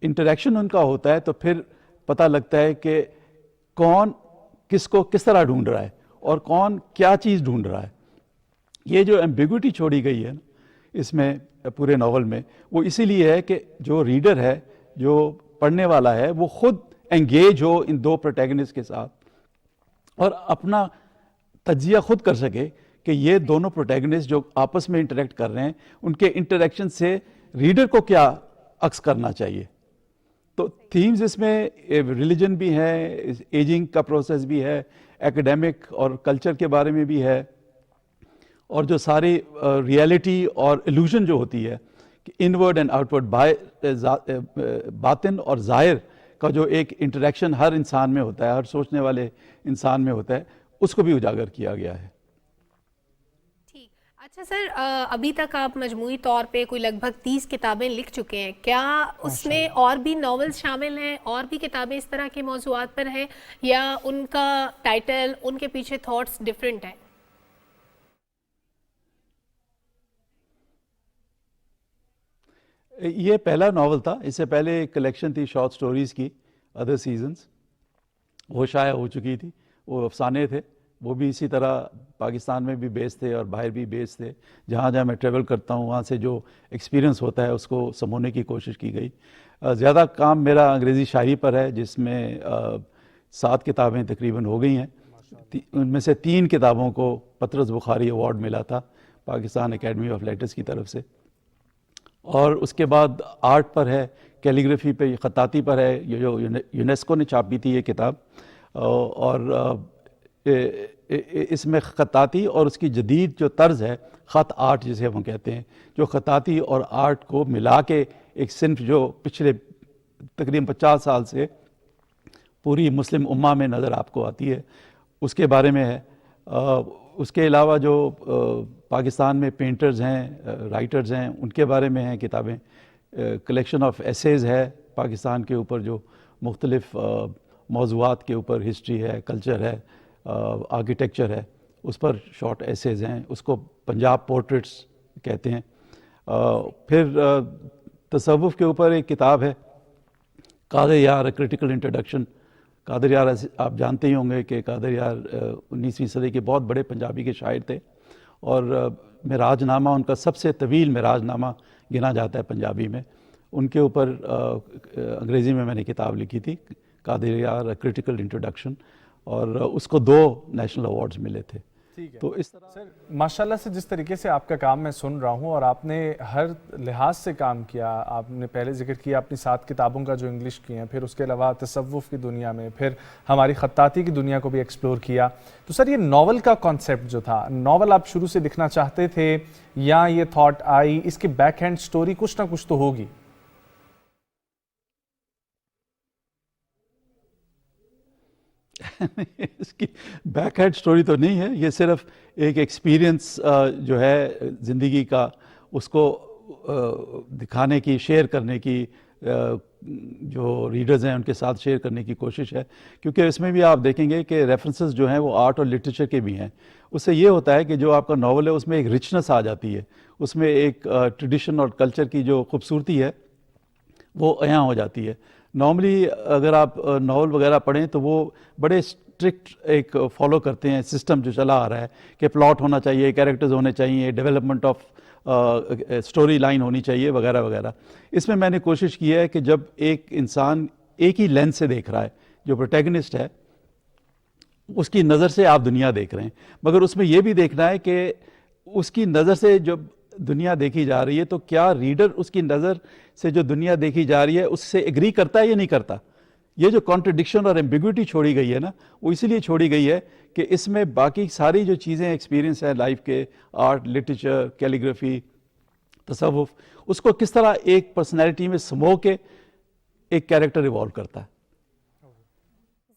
انٹریکشن ان کا ہوتا ہے تو پھر پتہ لگتا ہے کہ کون کس کو کس طرح ڈھونڈ رہا ہے اور کون کیا چیز ڈھونڈ رہا ہے. یہ جو ایمبیگوٹی چھوڑی گئی ہے اس میں پورے ناول میں، وہ اسی لیے ہے کہ جو ریڈر ہے، جو پڑھنے والا ہے، وہ خود انگیج ہو ان دو پروٹیگنسٹ کے ساتھ اور اپنا تجزیہ خود کر سکے کہ یہ دونوں پروٹیگنسٹ جو آپس میں انٹریکٹ کر رہے ہیں، ان کے انٹریکشن سے ریڈر کو کیا عکس کرنا چاہیے. تو تھیمز اس میں ریلیجن بھی ہے، ایجنگ کا پروسیس بھی ہے، ایکڈیمک اور کلچر کے بارے میں بھی ہے، اور جو ساری ریئلٹی اور ایلوژن جو ہوتی ہے کہ انورڈ اینڈ آؤٹ ورڈ، باطن اور ظاہر کا جو ایک انٹریکشن ہر انسان میں ہوتا ہے، ہر سوچنے والے انسان میں ہوتا ہے، اس کو بھی اجاگر کیا گیا ہے. اچھا سر، ابھی تک آپ مجموعی طور پہ کوئی لگ بھگ 30 کتابیں لکھ چکے ہیں. کیا اس میں اور بھی ناولز شامل ہیں، اور بھی کتابیں اس طرح کے موضوعات پر ہیں، یا ان کا ٹائٹل، ان کے پیچھے تھاٹس ڈیفرنٹ ہیں؟ یہ پہلا ناول تھا. اس سے پہلے ایک کلیکشن تھی شارٹ سٹوریز کی، ادر سیزنز، وہ شائع ہو چکی تھی. وہ افسانے تھے، وہ بھی اسی طرح پاکستان میں بھی بیس تھے اور باہر بھی بیس تھے. جہاں جہاں میں ٹریول کرتا ہوں وہاں سے جو ایکسپیرینس ہوتا ہے اس کو سمونے کی کوشش کی گئی. زیادہ کام میرا انگریزی شاعری پر ہے، جس میں 7 کتابیں تقریباً ہو گئی ہیں. ان میں سے 3 کتابوں کو پطرس بخاری ایوارڈ ملا تھا پاکستان اکیڈمی آف لیٹرز کی طرف سے. اور اس کے بعد آرٹ پر ہے، کیلیگرافی پہ، خطاطی پر ہے، یہ جو یونیسکو نے چھاپی تھی یہ کتاب. اور اس میں خطاطی اور اس کی جدید جو طرز ہے، خط آرٹ جسے ہم کہتے ہیں، جو خطاطی اور آرٹ کو ملا کے ایک صنف جو پچھلے تقریباً 50 سال سے پوری مسلم امہ میں نظر آپ کو آتی ہے، اس کے بارے میں ہے. اس کے علاوہ جو پاکستان میں پینٹرز ہیں، رائٹرز ہیں، ان کے بارے میں ہیں کتابیں. کلیکشن آف ایسیز ہے پاکستان کے اوپر، جو مختلف موضوعات کے اوپر، ہسٹری ہے، کلچر ہے، آرکیٹیکچر ہے، اس پر شارٹ ایسیز ہیں. اس کو پنجاب پورٹریٹس کہتے ہیں. پھر تصوف کے اوپر ایک کتاب ہے، قادر یار کریٹیکل انٹروڈکشن. قادر یار آپ جانتے ہی ہوں گے کہ قادر یار 19ویں صدی کے بہت بڑے پنجابی کے شاعر تھے، اور معراج نامہ ان کا سب سے طویل معراج نامہ گنا جاتا ہے پنجابی میں. ان کے اوپر انگریزی میں نے کتاب لکھی تھی، قادر یار کریٹیکل انٹروڈکشن، اور اس کو 2 نیشنل ایوارڈز ملے تھے. تو اس طرح سر ماشاءاللہ سے جس طریقے سے آپ کا کام میں سن رہا ہوں، اور آپ نے ہر لحاظ سے کام کیا. آپ نے پہلے ذکر کیا اپنی 7 کتابوں کا جو انگلش کی ہیں، پھر اس کے علاوہ تصوف کی دنیا میں، پھر ہماری خطاطی کی دنیا کو بھی ایکسپلور کیا. تو سر یہ ناول کا کانسیپٹ جو تھا، ناول آپ شروع سے لکھنا چاہتے تھے یا یہ تھاٹ آئی؟ اس کی بیک ہینڈ سٹوری کچھ نہ کچھ تو ہوگی. اس کی بیک ہیڈ سٹوری تو نہیں ہے, یہ صرف ایک ایکسپیرینس جو ہے زندگی کا, اس کو دکھانے کی, شیئر کرنے کی, جو ریڈرز ہیں ان کے ساتھ شیئر کرنے کی کوشش ہے. کیونکہ اس میں بھی آپ دیکھیں گے کہ ریفرنسز جو ہیں وہ آرٹ اور لٹریچر کے بھی ہیں. اس سے یہ ہوتا ہے کہ جو آپ کا ناول ہے اس میں ایک رچنس آ جاتی ہے, اس میں ایک ٹریڈیشن اور کلچر کی جو خوبصورتی ہے وہ عیاں ہو جاتی ہے. نارملی اگر آپ ناول وغیرہ پڑھیں تو وہ بڑے اسٹرکٹ ایک فالو کرتے ہیں سسٹم جو چلا آ رہا ہے کہ پلاٹ ہونا چاہیے, کیریکٹرز ہونے چاہیے, ڈیولپمنٹ آف اسٹوری لائن ہونی چاہیے وغیرہ وغیرہ. اس میں نے کوشش کی ہے کہ جب ایک انسان ایک ہی لینس سے دیکھ رہا ہے, جو پروٹیگنسٹ ہے اس کی نظر سے آپ دنیا دیکھ رہے ہیں, مگر اس میں یہ بھی دیکھنا ہے کہ اس کی نظر سے جب دنیا دیکھی جا رہی ہے تو کیا ریڈر اس کی نظر سے جو دنیا دیکھی جا رہی ہے اس سے ایگری کرتا ہے یا نہیں کرتا. یہ جو کانٹرڈکشن اور ایمبیگوٹی چھوڑی گئی ہے نا, وہ اسی لیے چھوڑی گئی ہے کہ اس میں باقی ساری جو چیزیں ایکسپیرینس ہیں لائف کے, آرٹ, لٹریچر, کیلیگرافی, تصوف, اس کو کس طرح ایک پرسنالٹی میں سمو کے ایک کیریکٹر ایوالو کرتا ہے.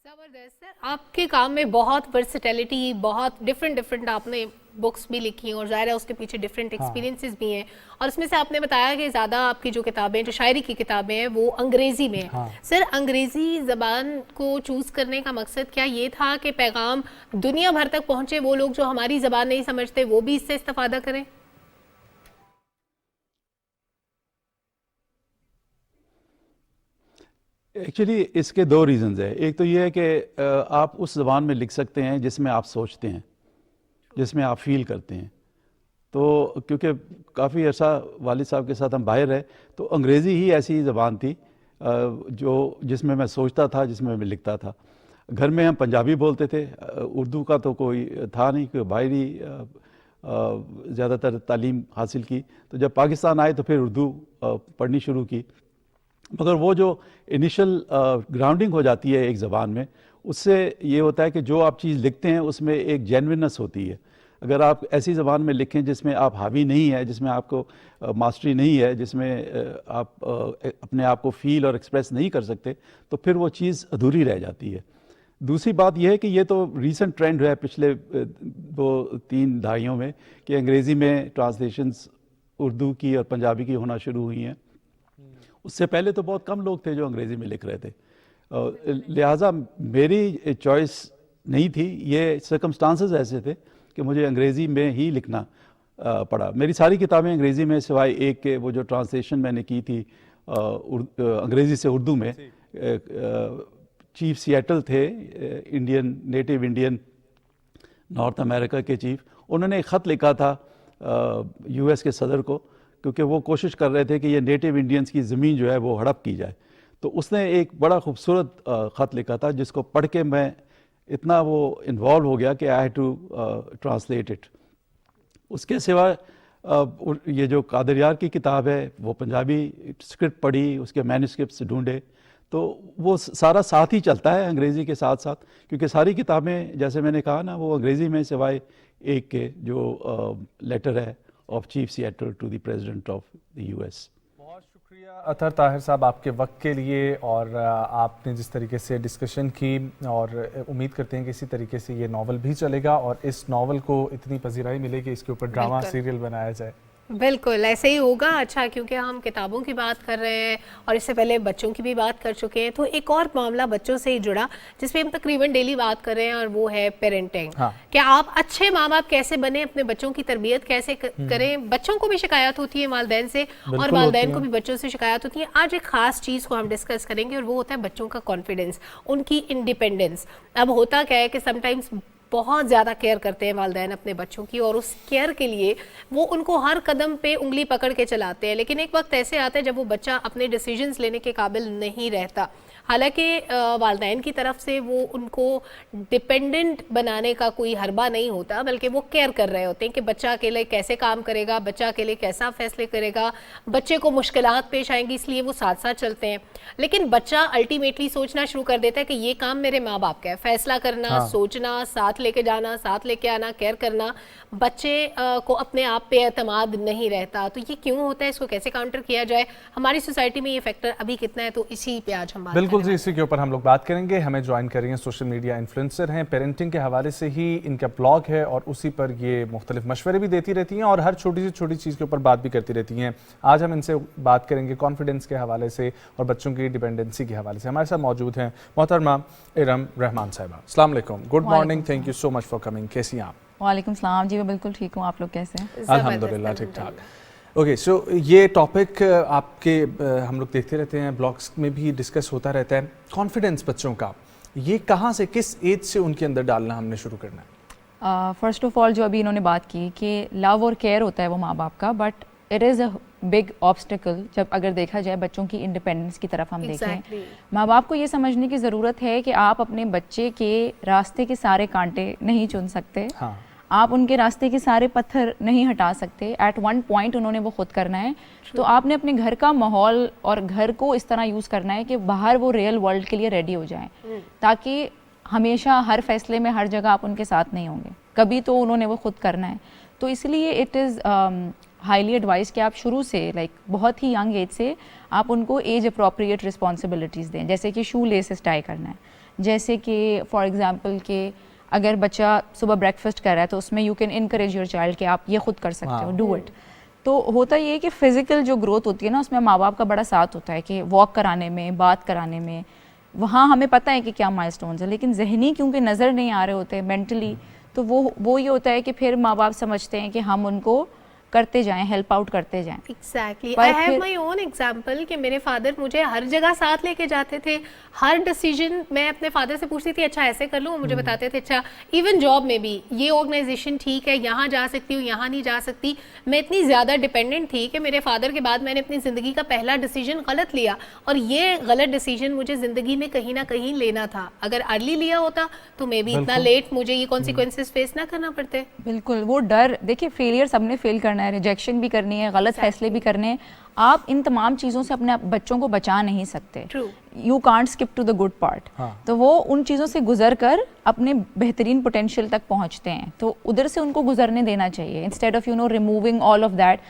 زبردست ہے. آپ کے کام میں بہت ورسٹیلٹی, بہت ڈفرینٹ آپ نے بکس بھی لکھی ہیں اور ظاہر ہے اس کے پیچھے ڈفرینٹ ایکسپیرینسز بھی ہیں, اور اس میں سے آپ نے بتایا کہ زیادہ آپ کی جو کتابیں, جو شاعری کی کتابیں ہیں وہ انگریزی میں ہیں. سر, انگریزی زبان کو چوز کرنے کا مقصد کیا یہ تھا کہ پیغام دنیا بھر تک پہنچے, وہ لوگ جو ہماری زبان نہیں سمجھتے وہ بھی اس سے استفادہ کریں؟ ایکچولی اس کے دو ریزنز ہیں. ایک تو یہ ہے کہ آپ اس زبان میں لکھ سکتے ہیں جس میں آپ سوچتے ہیں, جس میں آپ فیل کرتے ہیں. تو کیونکہ کافی عرصہ والد صاحب کے ساتھ ہم باہر رہے, تو انگریزی ہی ایسی زبان تھی جس میں سوچتا تھا, جس میں لکھتا تھا. گھر میں ہم پنجابی بولتے تھے, اردو کا تو کوئی تھا نہیں, کہ باہری زیادہ تر تعلیم حاصل کی. تو جب پاکستان آئے تو پھر اردو پڑھنی شروع کی. مگر وہ جو انیشل گراؤنڈنگ ہو جاتی ہے ایک زبان میں, اس سے یہ ہوتا ہے کہ جو آپ چیز لکھتے ہیں اس میں ایک جینوینس ہوتی ہے. اگر آپ ایسی زبان میں لکھیں جس میں آپ حاوی نہیں ہے, جس میں آپ کو ماسٹری نہیں ہے, جس میں آپ اپنے آپ کو فیل اور ایکسپریس نہیں کر سکتے, تو پھر وہ چیز ادھوری رہ جاتی ہے. دوسری بات یہ ہے کہ یہ تو ریسنٹ ٹرینڈ ہے پچھلے 2-3 دہائیوں میں کہ انگریزی میں ٹرانسلیشنز اردو کی اور پنجابی کی ہونا شروع ہوئی ہیں. اس سے پہلے تو بہت کم لوگ تھے جو انگریزی میں لکھ رہے تھے. لہٰذا میری چوائس نہیں تھی, یہ سرکمسٹانسز ایسے تھے کہ مجھے انگریزی میں ہی لکھنا پڑا. میری ساری کتابیں انگریزی میں, سوائے ایک کے وہ جو ٹرانسلیشن میں نے کی تھی انگریزی سے اردو میں. چیف سیٹل تھے, انڈین, نیٹو انڈین نارتھ امریکہ کے چیف. انہوں نے ایک خط لکھا تھا یو ایس کے صدر کو, کیونکہ وہ کوشش کر رہے تھے کہ یہ نیٹو انڈینز کی زمین جو ہے وہ ہڑپ کی جائے. تو اس نے ایک بڑا خوبصورت خط لکھا تھا جس کو پڑھ کے میں اتنا وہ انوالو ہو گیا کہ I had to translate it. اس کے سوا یہ جو قادر یار کی کتاب ہے وہ پنجابی اسکرپٹ پڑھی, اس کے مینuscripts ڈھونڈے, تو وہ سارا ساتھ ہی چلتا ہے انگریزی کے ساتھ ساتھ, کیونکہ ساری کتابیں جیسے میں نے کہا نا وہ انگریزی میں, سوائے ایک کے جو لیٹر ہے of chief settle to the president of the U S. بہت شکریہ اطہر طاہر صاحب آپ کے وقت کے لیے, اور آپ نے جس طریقے سے ڈسکشن کی, اور امید کرتے ہیں کہ اسی طریقے سے یہ ناول بھی چلے گا اور اس ناول کو اتنی پذیرائی ملے کہ اس کے اوپر ڈرامہ سیریل بنایا جائے. بالکل ایسے ہی ہوگا. اچھا, کیونکہ ہم کتابوں کی بات کر رہے ہیں اور اس سے پہلے بچوں کی بھی بات کر چکے ہیں, تو ایک اور معاملہ بچوں سے ہی جڑا جس پہ ہم تقریباً ڈیلی بات کر رہے ہیں, اور وہ ہے پیرنٹنگ. کہ آپ اچھے ماں باپ کیسے بنیں, اپنے بچوں کی تربیت کیسے کریں. بچوں کو بھی شکایت ہوتی ہے والدین سے, اور والدین کو بھی بچوں سے شکایت ہوتی ہے. آج ایک خاص چیز کو ہم ڈسکس کریں گے, اور وہ ہوتا ہے بچوں کا کانفیڈنس, ان کی انڈیپینڈنس. اب ہوتا کیا ہے کہ سم ٹائمز بہت زیادہ کیئر کرتے ہیں والدین اپنے بچوں کی, اور اس کیئر کے لیے وہ ان کو ہر قدم پہ انگلی پکڑ کے چلاتے ہیں, لیکن ایک وقت ایسے آتا ہے جب وہ بچہ اپنے ڈیسیجنز لینے کے قابل نہیں رہتا. حالانکہ والدین کی طرف سے وہ ان کو ڈپینڈنٹ بنانے کا کوئی حربہ نہیں ہوتا, بلکہ وہ کیئر کر رہے ہوتے ہیں کہ بچہ اکیلے کیسے کام کرے گا, بچہ اکیلے کیسا فیصلے کرے گا, بچے کو مشکلات پیش آئیں گی, اس لیے وہ ساتھ ساتھ چلتے ہیں. لیکن بچہ الٹیمیٹلی سوچنا شروع کر دیتا ہے کہ یہ کام میرے ماں باپ کا ہے, فیصلہ کرنا, سوچنا, ساتھ لے کے جانا, ساتھ لے کے آنا, کیئر کرنا. بچے کو اپنے آپ پہ اعتماد نہیں رہتا. تو یہ کیوں ہوتا ہے, اس کو کیسے کاؤنٹر کیا جائے, ہماری سوسائٹی میں یہ فیکٹر ابھی کتنا ہے, تو اسی پہ آج ہم بات کریں گے. बिल्कुल जी, इसी के ऊपर हम लोग बात करेंगे। हमें ज्वाइन करेंगे, सोशल मीडिया इन्फ्लुएंसर हैं, पेरेंटिंग के हवाले से ही इनका ब्लॉग है और उसी पर ये मुख्तलिफ मशवरे भी देती रहती हैं और हर छोटी से छोटी चीज़ के ऊपर बात भी करती रहती हैं। आज हम इनसे बात करेंगे कॉन्फिडेंस के हवाले से और बच्चों की डिपेंडेंसी के हवाले से। हमारे साथ मौजूद हैं मोहतरमा इरम रहमान साहिबा। अस्सलाम वालेकुम, good morning, thank you so much for coming. कैसी हैं आप? वालेकुम सलाम जी, मैं बिल्कुल ठीक हूँ, आप लोग कैसे हैं? अल्हम्दुलिल्लाह ठीक ठाक। ओके, सो ये टॉपिक आपके हम लोग देखते रहते हैं, ब्लॉग्स में भी डिस्कस होता रहता है। कॉन्फिडेंस बच्चों का, ये कहाँ से, किस एज से उनके अंदर डालना हमने शुरू करना है? फ़र्स्ट ऑफ ऑल जो अभी इन्होंने बात की कि लव और केयर होता है वो माँ बाप का, but it is a big obstacle जब अगर देखा जाए बच्चों की इंडिपेंडेंस की तरफ हम देखें। माँ बाप को ये समझने की ज़रूरत है कि आप अपने बच्चे के रास्ते के सारे कांटे नहीं चुन सकते। हाँ। आप उनके रास्ते के सारे पत्थर नहीं हटा सकते। एट वन पॉइंट उन्होंने वो खुद करना है। तो आपने अपने घर का माहौल और घर को इस तरह यूज़ करना है कि बाहर वो रियल वर्ल्ड के लिए रेडी हो जाएं, ताकि हमेशा हर फैसले में हर जगह आप उनके साथ नहीं होंगे, कभी तो उन्होंने वो खुद करना है। तो इसलिए इट इज़ हाईली एडवाइस कि आप शुरू से बहुत ही यंग एज से आप उनको एज अप्रोप्रिएट रिस्पॉन्सिबिलिटीज़ दें, जैसे कि शू लेसेस टाई करना है, जैसे कि फॉर एग्जांपल कि अगर बच्चा सुबह ब्रेकफास्ट कर रहा है तो उसमें you can encourage your child कि आप ये खुद कर सकते हो, डू इट। तो होता ये है कि फ़िज़िकल जो ग्रोथ होती है ना, उसमें माँ बाप का बड़ा साथ होता है कि वॉक कराने में, बात कराने में, वहाँ हमें पता है कि क्या माइलस्टोन्स है, लेकिन ज़हनी क्योंकि नज़र नहीं आ रहे होते मेंटली, तो वो ये होता है कि फिर माँ बाप समझते हैं कि हम उनको करते जाएं, हेल्प आउट करते जाएं। Exactly, I have my own example कि मेरे फादर मुझे हर जगह साथ लेके जाते थे। हर डिसीजन मैं अपने फादर से पूछती थी, अच्छा ऐसे कर लूँ, वो मुझे बताते थे अच्छा। इवन जॉब में भी, ये ऑर्गेनाइजेशन ठीक है, यहाँ जा सकती हूँ, यहाँ नहीं जा सकती। मैं इतनी ज़्यादा डिपेंडेंट थी कि मेरे फादर के बाद मैंने अपनी ज़िंदगी का पहला डिसीजन गलत लिया, और ये गलत डिसीजन मुझे ज़िंदगी में कहीं ना कहीं लेना था। अगर अर्ली लिया होता तो मे बी इतना लेट मुझे ये कॉन्सिक्वेंसेस फेस ना करना पड़ते। बिल्कुल, वो डर, देखिए फेलियर सबने फेल करना है, रिजेक्शन भी करनी है, गलत फैसले भी करने हैं। आप इन तमाम चीज़ों से अपने बच्चों को बचा नहीं सकते। You can't skip to the good part. तो वो उन चीज़ों से गुजर कर अपने बेहतरीन पोटेंशियल तक पहुंचते हैं, तो उधर से उनको गुजरने देना चाहिए, instead of removing all of that.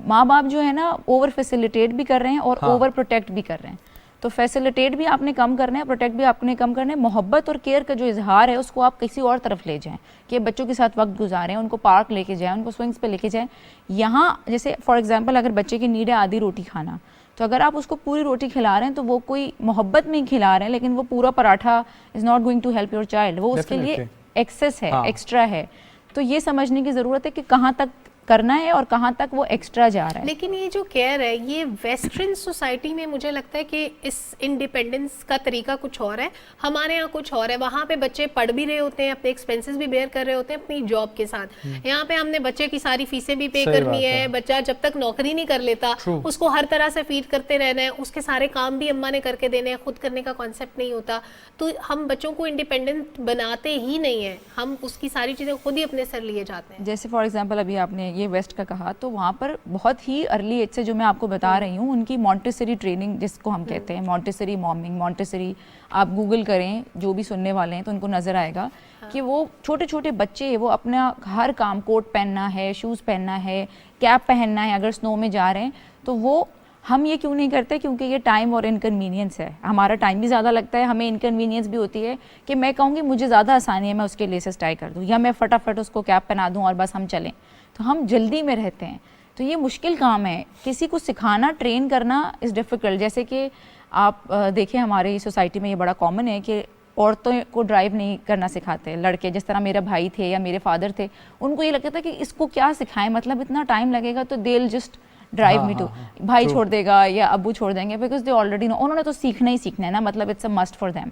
माँ बाप जो है ना, ओवर फैसिलिटेट भी कर रहे हैं और ओवर प्रोटेक्ट भी कर रहे हैं। तो फैसिलिटेट भी आपने कम करना है, प्रोटेक्ट भी आपने कम करना है। मोहब्बत और केयर का जो इजहार है उसको आप किसी और तरफ ले जाएं, कि बच्चों के साथ वक्त गुजारें, उनको पार्क लेके जाएं, उनको स्विंग्स पे लेके जाएं। यहाँ जैसे फॉर एग्जांपल अगर बच्चे की नीड है आधी रोटी खाना, तो अगर आप उसको पूरी रोटी खिला रहे हैं तो वो कोई मोहब्बत में ही खिला रहे हैं, लेकिन वो पूरा paratha is not going to help your child. वो उसके लिए एक्सेस है, एक्स्ट्रा है। तो ये समझने की ज़रूरत है कि कहाँ तक करना है और कहाँ तक वो एक्स्ट्रा जा रहा है। लेकिन ये जो केयर है, ये वेस्टर्न सोसाइटी में मुझे लगता है कि इस इंडिपेंडेंस का तरीका कुछ और है, हमारे यहाँ कुछ और है। वहाँ पे बच्चे पढ़ भी रहे होते हैं, अपने एक्सपेंसेस भी बेयर कर रहे होते हैं अपनी जॉब के साथ। यहाँ पे हमने बच्चे की सारी फीसें भी पे करनी है। बच्चा जब तक नौकरी नहीं कर लेता उसको हर तरह से फीड करते रहना है, उसके सारे काम भी अम्मा ने करके देने हैं, खुद करने का कॉन्सेप्ट नहीं होता। तो हम बच्चों को इंडिपेंडेंट बनाते ही नहीं है, हम उसकी सारी चीज़ें खुद ही अपने सर लिए जाते हैं। जैसे फॉर एग्जांपल अभी आपने ये वेस्ट का कहा, तो वहाँ पर बहुत ही अर्ली एज से जो मैं आपको बता रही हूँ, उनकी मॉन्टेसरी ट्रेनिंग जिसको हम कहते हैं, मॉन्टेसरी मॉमिंग, मॉन्टेसरी, आप गूगल करें, जो भी सुनने वाले हैं तो उनको नज़र आएगा कि वो छोटे छोटे बच्चे, वो अपना हर काम, कोट पहनना है, शूज़ पहनना है, कैप पहनना है, अगर स्नो में जा रहे हैं तो वो हम ये क्यों नहीं करते? क्योंकि ये टाइम और इनकन्वीनियंस है, हमारा टाइम भी ज़्यादा लगता है, हमें इनकन्वीनियंस भी होती है कि मैं कहूँगी मुझे ज़्यादा आसानी है, मैं उसके लेसेस टाई कर दूँ या मैं फटाफट उसको कैप पहना दूँ और बस हम चलें। तो हम जल्दी में रहते हैं, तो ये मुश्किल काम है। किसी को सिखाना, ट्रेन करना इज़ डिफ़िकल्ट। जैसे कि आप देखें हमारी सोसाइटी में ये बड़ा कॉमन है कि औरतों को ड्राइव नहीं करना सिखाते लड़के। जिस तरह मेरे भाई थे या मेरे फादर थे, उनको ये लगता था कि इसको क्या सिखाएं, मतलब इतना टाइम लगेगा तो they will just drive me to, भाई छोड़ देगा या अब्बू छोड़ देंगे, बिकॉज दे ऑलरेडी नो, उन्होंने तो सीखना ही सीखना है ना, मतलब it's a must for them.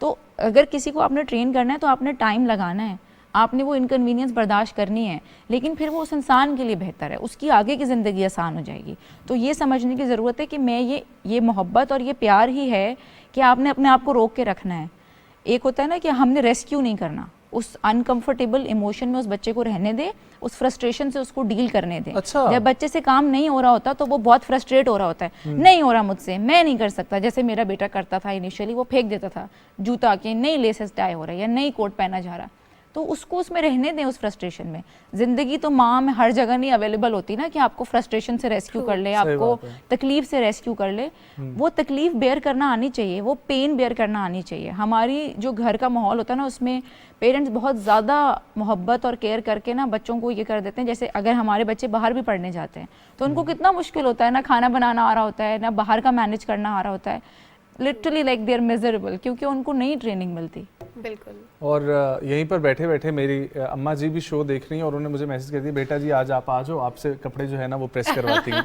तो अगर किसी को आपने ट्रेन करना है तो आपने टाइम लगाना है, आपने वो इनकन्वीनियंस बर्दाश्त करनी है, लेकिन फिर वो उस इंसान के लिए बेहतर है, उसकी आगे की ज़िंदगी आसान हो जाएगी। तो ये समझने की ज़रूरत है कि मैं ये मोहब्बत और ये प्यार ही है कि आपने अपने आप को रोक के रखना है। एक होता है ना कि हमने रेस्क्यू नहीं करना, उस अनकंफर्टेबल इमोशन में उस बच्चे को रहने दे, उस फ्रस्ट्रेशन से उसको डील करने दे। जब बच्चे से काम नहीं हो रहा होता तो वो बहुत फ्रस्ट्रेट हो रहा होता है, नहीं हो रहा मुझसे, मैं नहीं कर सकता। जैसे मेरा बेटा करता था इनिशियली, वो फेंक देता था जूता के, नहीं लेसेस टाई हो रहा है या नहीं कोट पहना जा रहा, تو اس کو اس میں رہنے دیں, اس فرسٹریشن میں. زندگی تو ماں میں ہر جگہ نہیں اویلیبل ہوتی نا کہ آپ کو فرسٹریشن سے ریسکیو کر لے, آپ کو تکلیف سے ریسکیو کر لے. وہ تکلیف بیئر کرنا آنی چاہیے, وہ پین بیئر کرنا آنی چاہیے. ہماری جو گھر کا ماحول ہوتا ہے نا, اس میں پیرنٹس بہت زیادہ محبت اور کیئر کر کے نا بچوں کو یہ کر دیتے ہیں. جیسے اگر ہمارے بچے باہر بھی پڑھنے جاتے ہیں تو ان کو کتنا مشکل ہوتا ہے, نہ کھانا بنانا آ رہا ہوتا ہے, نہ باہر کا مینیج کرنا آ رہا ہوتا ہے. Literally like they are miserable, کیونکہ ان کو نئی ٹریننگ ملتی. بالکل. اور یہیں پر بیٹھے بیٹھے میری اماں جی بھی شو دیکھ رہی ہیں اور انہوں نے مجھے میسج کر دیا, بیٹا جی آج آپ آ جاؤ, آپ سے کپڑے جو ہے نا وہ پریس کرواتی ہیں.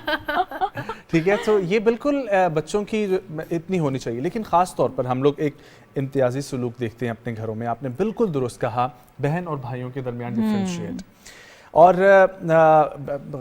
ٹھیک ہے, تو یہ بالکل بچوں کی اتنی ہونی چاہیے. لیکن خاص طور پر ہم لوگ ایک امتیازی سلوک دیکھتے ہیں اپنے گھروں میں. آپ نے بالکل درست کہا, بہن اور بھائیوں کے درمیان ڈفرینشیٹ. اور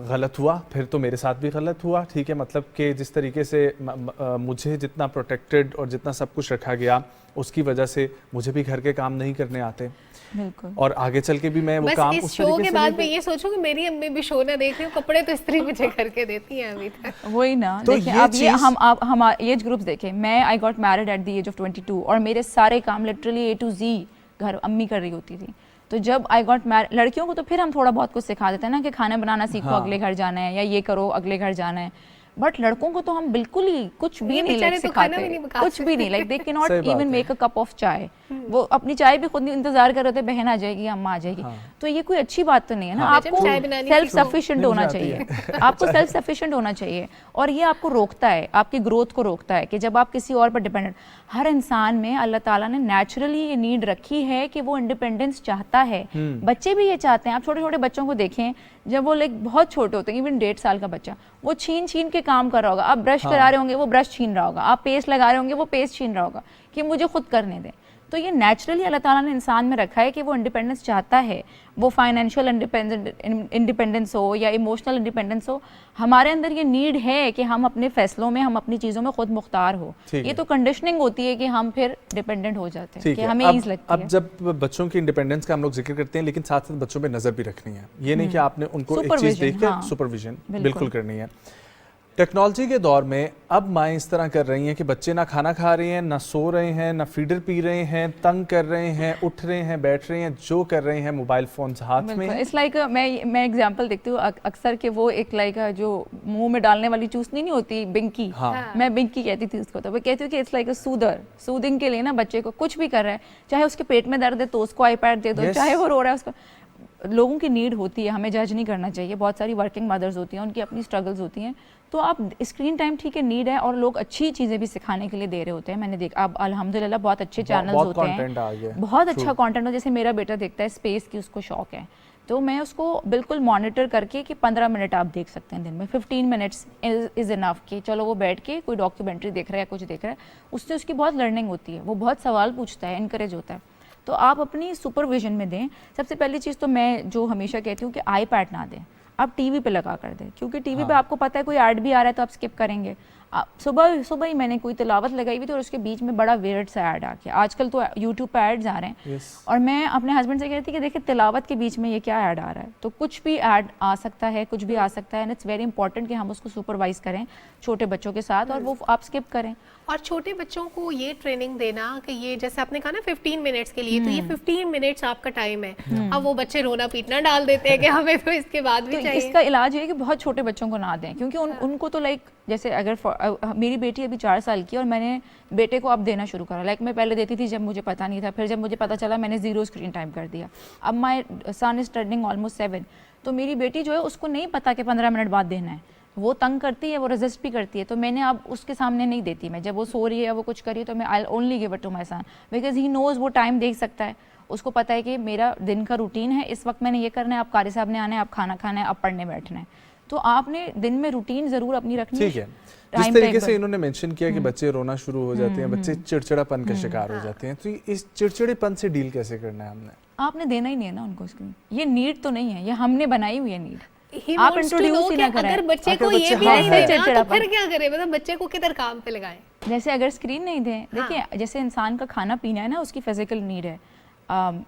غلط ہوا, پھر تو میرے ساتھ بھی غلط ہوا. ٹھیک ہے, مطلب کہ جس طریقے سے مجھے جتنا پروٹیکٹڈ اور جتنا سب کچھ رکھا گیا, اس کی وجہ سے مجھے بھی گھر کے کام نہیں کرنے آتے. بالکل. اور آگے چل کے بھی میں وہ کام اس شو کے بعد میں یہ سوچوں کہ میری امی بھی شو نہ دیکھ رہی ہوں, کپڑے تو استری مجھے کر کے دیتی ہیں ابھی تک. وہی نا, دیکھیں اب یہ ہم ایج گروپس دیکھیں. میں I got married at the age of 22 اور میرے سارے کام لٹرلی A to Z گھر امی کر رہی ہوتی تھی. تو جب آئی گاٹ میرڈ, لڑکیوں کو تو پھر ہم تھوڑا بہت کچھ سکھا دیتے ہیں نا کہ کھانا بنانا سیکھو, اگلے گھر جانا ہے, یا یہ کرو اگلے گھر جانا ہے. بٹ لڑکوں کو تو ہم بالکل ہی کچھ بھی نہیں سکھاتے, کچھ بھی نہیں. لائک دے کی not even make a cup of چائے. وہ اپنی چائے بھی خود انتظار کر رہے تھے, بہن آ جائے گی, اماں آ جائے گی. تو یہ کوئی اچھی بات تو نہیں ہے نا. آپ کو سیلف سفیشینٹ ہونا چاہیے, آپ کو سیلف سفیشینٹ ہونا چاہیے. اور یہ آپ کو روکتا ہے, آپ کی گروتھ کو روکتا ہے کہ جب آپ کسی اور پر ڈیپینڈنٹ. ہر انسان میں اللہ تعالیٰ نے نیچرلی یہ نیڈ رکھی ہے کہ وہ انڈیپینڈنس چاہتا ہے. بچے بھی یہ چاہتے ہیں. آپ چھوٹے چھوٹے بچوں کو دیکھیں, جب وہ لائک بہت چھوٹے ہوتے ہیں, ایون 1.5 سال کا بچہ, وہ چھین چھین کے کام کر رہا ہوگا. آپ برش کرا رہے ہوں گے, وہ برش چھین رہا ہوگا. آپ پیسٹ لگا رہے ہوں گے, وہ پیسٹ چھین رہا ہوگا کہ مجھے خود کرنے دیں. تو یہ نیچرلی اللہ تعالیٰ نے انسان میں رکھا ہے کہ وہ انڈیپینڈنس چاہتا ہے. وہ فائنینشیل انڈیپینڈنس ہو یا ایموشنل انڈیپینڈنس ہو, ہمارے اندر یہ نیڈ ہے کہ ہم اپنے فیصلوں میں, ہم اپنی چیزوں میں خود مختار ہو. یہ تو کنڈیشننگ ہوتی ہے کہ ہم پھر ڈیپینڈنٹ ہو جاتے ہیں, کہ ہمیں ایز لگتی ہے. اب جب بچوں کی انڈیپینڈنس کا ہم لوگ ذکر کرتے ہیں, لیکن ساتھ ساتھ بچوں پہ نظر بھی رکھنی ہے. یہ نہیں کہ آپ نے ان کو ایک چیز دیکھ کر سپرویژن بالکل کرنی ہے. ٹیکنالوجی کے دور میں اب مائیں اس طرح کر رہی ہیں کہ بچے نہ کھانا کھا رہے ہیں, نہ سو رہے ہیں, نہ فیڈر پی رہے ہیں, تنگ کر رہے ہیں, اٹھ رہے ہیں, بیٹھ رہے ہیں, جو کر رہے ہیں موبائل فونز ہاتھ میں. اس لائک میں ایگزامپل دیکھتی ہوں اکثر کہ وہ ایک لائک جو منہ میں ڈالنے والی چوسنی نہیں ہوتی, بنکی, میں بنکی کہتی تھی اس کو. تو وہ کہتی ہوں کہ it's like a soother, soothing کے لیے نا بچے کو کچھ بھی کر رہا ہے, چاہے اس کے پیٹ میں درد ہے تو اس کو آئی پیڈ دے دو, چاہے وہ رو رہا ہے اس کو. لوگوں کی نیڈ ہوتی ہے, ہمیں جج نہیں کرنا چاہیے. بہت ساری ورکنگ مدرز ہوتی ہیں, ان کی اپنی اسٹرگلز ہوتی ہیں. تو آپ اسکرین ٹائم ٹھیک ہے نیڈ ہے, اور لوگ اچھی چیزیں بھی سکھانے کے لیے دے رہے ہوتے ہیں. میں نے دیکھا اب الحمدللہ بہت اچھے چینلز ہوتے ہیں, بہت اچھا کانٹینٹ. جیسے میرا بیٹا دیکھتا ہے اسپیس کی, اس کو شوق ہے, تو میں اس کو بالکل مانیٹر کر کے کہ 15 منٹ آپ دیکھ سکتے ہیں دن میں, 15 منٹس از انف. کہ چلو وہ بیٹھ کے کوئی ڈاکیومنٹری دیکھ رہا ہے, کچھ دیکھ رہا ہے, اس سے اس کی بہت لرننگ ہوتی ہے, وہ بہت سوال پوچھتا ہے, انکریج ہوتا ہے. تو آپ اپنی سپرویژن میں دیں. سب سے پہلی چیز تو میں جو ہمیشہ کہتی ہوں کہ آئی پیڈ نہ دیں, آپ ٹی وی پہ لگا کر دیں, کیونکہ ٹی وی پہ آپ کو پتہ ہے کوئی ایڈ بھی آ رہا ہے تو آپ اسکپ کریں گے. صبح ہی میں نے کوئی تلاوت لگائی ہوئی تھی اور اس کے بیچ میں بڑا ویئرڈ سا ایڈ آ گیا. آج کل تو یوٹیوب پہ ایڈز آ رہے ہیں, اور میں اپنے ہسبینڈ سے کہتی کہ دیکھیں تلاوت کے بیچ میں یہ کیا ایڈ آ رہا ہے. تو کچھ بھی ایڈ آ سکتا ہے, کچھ بھی آ سکتا ہے, اینڈ اٹس ویری امپورٹنٹ کہ ہم اس کو سپروائز کریں چھوٹے بچوں کے ساتھ, اور وہ آپ اسکپ کریں. اور چھوٹے بچوں کو یہ ٹریننگ دینا کہ یہ جیسے آپ نے کہا نا 15 منٹس کے لیے, تو یہ 15 منٹس آپ کا ٹائم ہے. اب وہ بچے رونا پیٹنا ڈال دیتے ہیں کہ ہمیں تو اس کے بعد بھی چاہیے. اس کا علاج ہے کہ بہت چھوٹے بچوں کو نہ دیں, کیونکہ ان کو تو لائک جیسے اگر میری بیٹی ابھی 4 سال کی, اور میں نے بیٹے کو اب دینا شروع کرا. لائک میں پہلے دیتی تھی جب مجھے پتہ نہیں تھا, پھر جب مجھے پتہ چلا میں نے 0 اسکرین ٹائم کر دیا. اب مائی سن از ٹرننگ آلموسٹ 7, تو میری بیٹی جو ہے اس کو نہیں پتا کہ 15 منٹ بعد دینا ہے. وہ تنگ کرتی ہے, وہ ریزسٹ بھی کرتی ہے. تو میں نے اب اس کے سامنے نہیں دیتی. میں جب وہ سو رہی ہے یا وہ کچھ کر رہی ہے تو میں I only gave it to my son, because he knows وہ ٹائم دیکھ سکتا ہے. اس کو پتہ ہے کہ میرا دن کا روٹین ہے, اس وقت میں نے یہ کرنا ہے, آپ قاری صاحب نے آنا ہے, آپ کھانا کھانا ہے, آپ پڑھنے بیٹھنا ہے. تو آپ نے دن میں روٹین ضرور اپنی رکھنی ہے. ٹھیک ہے, جس طریقے سے انہوں نے مینشن کیا کہ بچے رونا شروع ہو جاتے ہیں, بچے چڑچڑا پن کا شکار ہو جاتے ہیں, تو اس چڑچڑے پن سے ڈیل کیسے کرنا ہے ہم نے؟ آپ نے دینا ہی نہیں ہے نا ان کو اسکرین. یہ نیڈ تو نہیں ہے, یہ ہم نے بنائی ہوئی ہے نیڈ. آپ انٹروڈیوس ہی نہ کریں. اگر بچے کو یہ بھی نہیں دینا تو پھر کیا کریں, مطلب بچے کو کدھر کام پہ لگائیں. جیسے اگر اسکرین نہیں دیں, دیکھیں جیسے انسان کا کھانا پینا ہے نا, اس کی فزیکل نیڈ ہے,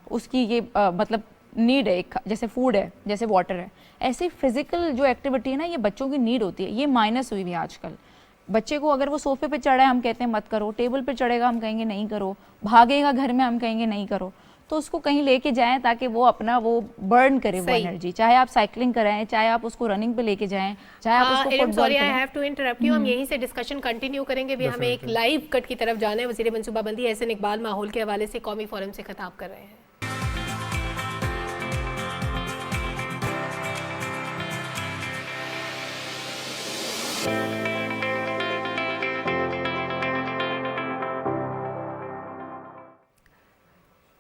اس کی یہ مطلب نیڈ ہے, جیسے فوڈ ہے, جیسے واٹر ہے, ایسے فزیکل جو ایکٹیویٹی ہے نا یہ بچوں کی نیڈ ہوتی ہے. یہ مائنس ہوئی ہوئی آج کل. بچے کو اگر وہ صوفے پہ چڑھا ہے ہم کہتے ہیں مت کرو, ٹیبل پہ چڑھے گا ہم کہیں گے نہیں کرو, بھاگے گا گھر میں ہم کہیں گے نہیں کرو. तो उसको कहीं लेके जाएं ताकि वो अपना वो बर्न करे वो एनर्जी, चाहे आप साइकिलिंग कराएं, चाहे आप उसको रनिंग पे लेके जाएं, चाहे आप उसको football sorry I have to interrupt you, हम यहीं से डिस्कशन कंटिन्यू करेंगे भी। हमें एक लाइव कट की तरफ जाना है। वज़ीर मनसूबाबंदी एहसन इकबाल माहौल के हवाले से कौमी फोरम से खिताब कर रहे हैं।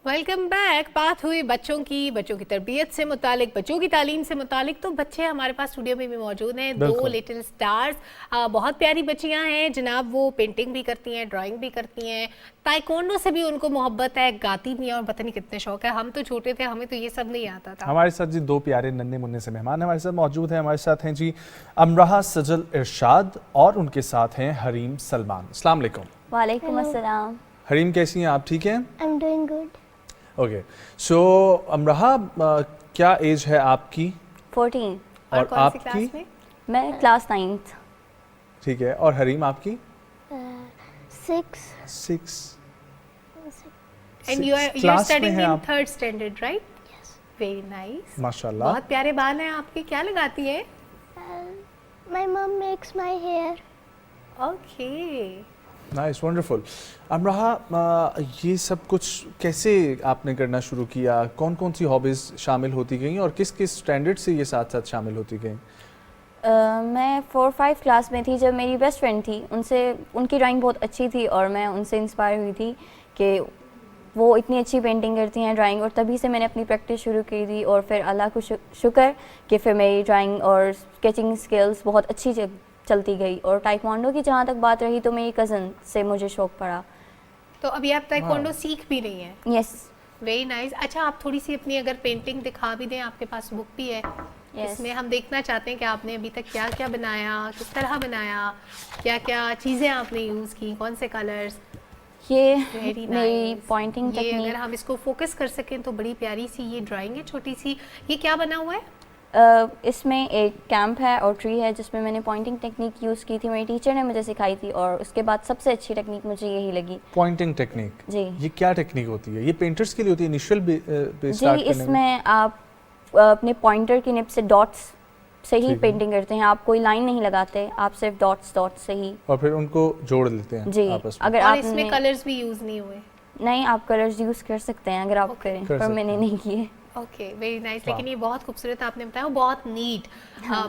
Welcome back. बात हुई बच्चों की तरबियत से मुतालिक, बच्चों की तालीम से मुतालिक, तो बच्चे हमारे पास स्टूडियो में भी मौजूद हैं। 2 लिटिल स्टार्स, बहुत प्यारी बच्चियां हैं जनाब। वो पेंटिंग भी करती हैं, ड्राइंग भी करती हैं, ताइक्वांडो से भी उनको मोहब्बत है, गाती भी हैं और पता नहीं कितने शौक है। हम तो छोटे थे, हमें तो ये सब नहीं आता था। हमारे साथ जी 2 प्यारे नन्हे मुन्ने से मेहमान हमारे साथ मौजूद हैं। हमारे साथ हैं जी अमराहा सजल इरशाद और उनके साथ हैं हरीम सलमान। अस्सलाम वालेकुम। वालेकुम अस्सलाम। हरीम कैसी हैं आप, ठीक हैं? I am doing good. Okay, so अमराहा क्या एज है आपकी? 14। और आपकी? मैं क्लास 9th। ठीक है, और हरीम आपकी? 6। And you are studying in 3rd standard, right? Yes. Very nice, माशाल्लाह। बहुत प्यारे बाल हैं आपके। क्या लगाती है? My mum makes my hair. Okay, nice, wonderful. Amraha, ये सब कुछ कैसे आपने करना शुरू किया? कौन कौन सी हॉबीज़ शामिल होती गई और किस किस स्टैंडर्ड से ये साथ साथ शामिल होती गई? मैं 4-5 क्लास में थी जब मेरी बेस्ट फ्रेंड थी, उनकी ड्राइंग बहुत अच्छी थी और मैं उनसे इंस्पायर हुई थी कि वो इतनी अच्छी पेंटिंग करती हैं, ड्राइंग, और तभी से मैंने अपनी प्रैक्टिस शुरू की थी। और फिर अल्लाह को शुक्र कि फिर मेरी ड्राइंग और स्केचिंग स्किल्स बहुत अच्छी चलती गई। और ताइक्वांडो की जहाँ तक बात रही तो मेरी कज़न से मुझे शौक़ पड़ा। तो अभी आप ताइक्वांडो सीख भी रही हैं? यस। Very nice. अच्छा, आप थोड़ी सी अपनी अगर पेंटिंग दिखा भी दें, आपके पास बुक भी है। इसमें हम देखना चाहते हैं कि आपने अभी तक क्या क्या बनाया, किस तरह बनाया, क्या क्या चीज़ें आपने यूज़ की, कौन से कलर्स। ये मेरी पॉइंटिंग टेक्निक। अगर हम इसको फोकस कर सकें तो बड़ी प्यारी सी ये ड्राइंग है, छोटी सी। ये क्या बना हुआ है? इसमें एक कैंप है और ट्री है जिसमें मैंने पॉइंटिंग टेक्निक यूज़ की थी, मेरी टीचर ने मुझे सिखाई थी और उसके बाद सबसे अच्छी टेक्निक मुझे यही लगी। पॉइंटिंग टेक्निक जी। ये क्या टेक्निक होती है? ये पेंटर्स के लिए होती है इनिशियल जी, इसमें आप अपने पॉइंटर की निब से डॉट्स से ही पेंटिंग करते हैं, आप कोई लाइन नहीं लगाते, आप सिर्फ डॉट्स से ही, और फिर उनको जोड़ लेते हैं जी आपस में। अगर और आप इसमें कलर्स भी यूज़ नहीं हुए? नहीं, आप कलर्स यूज़ कर सकते हैं अगर आप करें, पर मैंने नहीं किए। Okay, very nice. लेकिन ये बहुत खूबसूरत आपने बताया, बहुत नीट।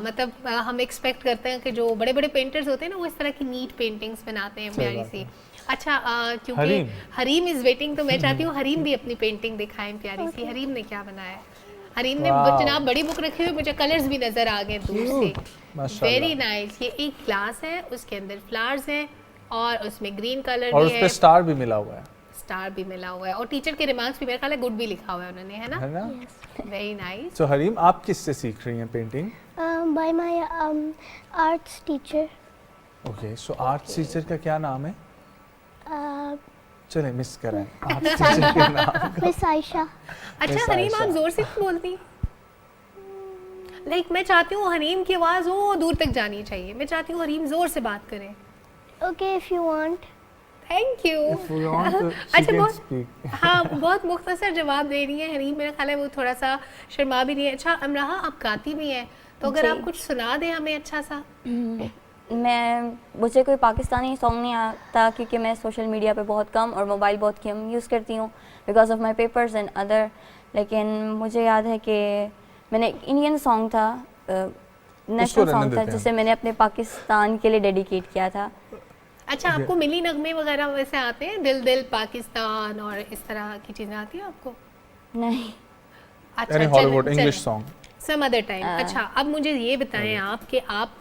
मतलब हम एक्सपेक्ट करते हैं कि जो बड़े बड़े पेंटर्स होते हैं ना वो इस तरह की नीट पेंटिंग्स बनाते हैं, प्यारी सी। अच्छा, क्योंकि हरीम इज़ वेटिंग तो मैं चाहती हूँ हरीम भी अपनी पेंटिंग दिखाएं प्यारी सी। हरीम ने क्या बनाया? हरीम ने जनाब बड़ी बुक रखी हुई, मुझे कलर्स भी नज़र आ गए दूर से। Very nice. ये एक ग्लास है, उसके अंदर फ्लावर्स हैं और उसमें ग्रीन कलर भी है, और उस पे स्टार भी मिला हुआ है। स्टार भी मिला हुआ है और टीचर के रिमार्क्स भी मेरे ख्याल है गुड भी लिखा हुआ है उन्होंने, है ना? Very nice. तो हरीम, आप किससे सीख रही हैं painting? By my arts teacher. Okay, so arts teacher का क्या नाम है? चले मिस कराएं आर्ट्स टीचर का नाम। मिस आयशा। अच्छा हरीम, आप जोर से क्यों बोलती? लाइक मैं चाहती हूँ हरीम की आवाज़ वो दूर तक जानी चाहिए। मैं चाहती हूँ हरीम जोर से बात करें। Okay, if you want. Thank you. अच्छा, बहुत मुख्तसर जवाब दे रही है हरीम, मेरा ख्याल है वो थोड़ा सा शर्मा भी नहीं है। अच्छा अमराहा, आप गाती भी हैं, तो अगर आप कुछ सुना दें हमें अच्छा सा। मुझे कोई पाकिस्तानी सॉन्ग नहीं आता क्योंकि मैं सोशल मीडिया पे बहुत कम और मोबाइल बहुत कम यूज़ करती हूँ because of my papers and other. लेकिन मुझे याद है कि मैंने एक इंडियन सॉन्ग था, नेशनल सॉन्ग था, जिसे मैंने अपने पाकिस्तान के लिए डेडिकेट किया था। अच्छा, आपको मिली नगमे वगैरह वैसे आते हैं? दिल दिल पाकिस्तान और इस तरह की चीज़ें आती हैं आपको? नहीं। अच्छा, Hollywood English song some other time. अच्छा, अब मुझे ये बताएं आप कि आप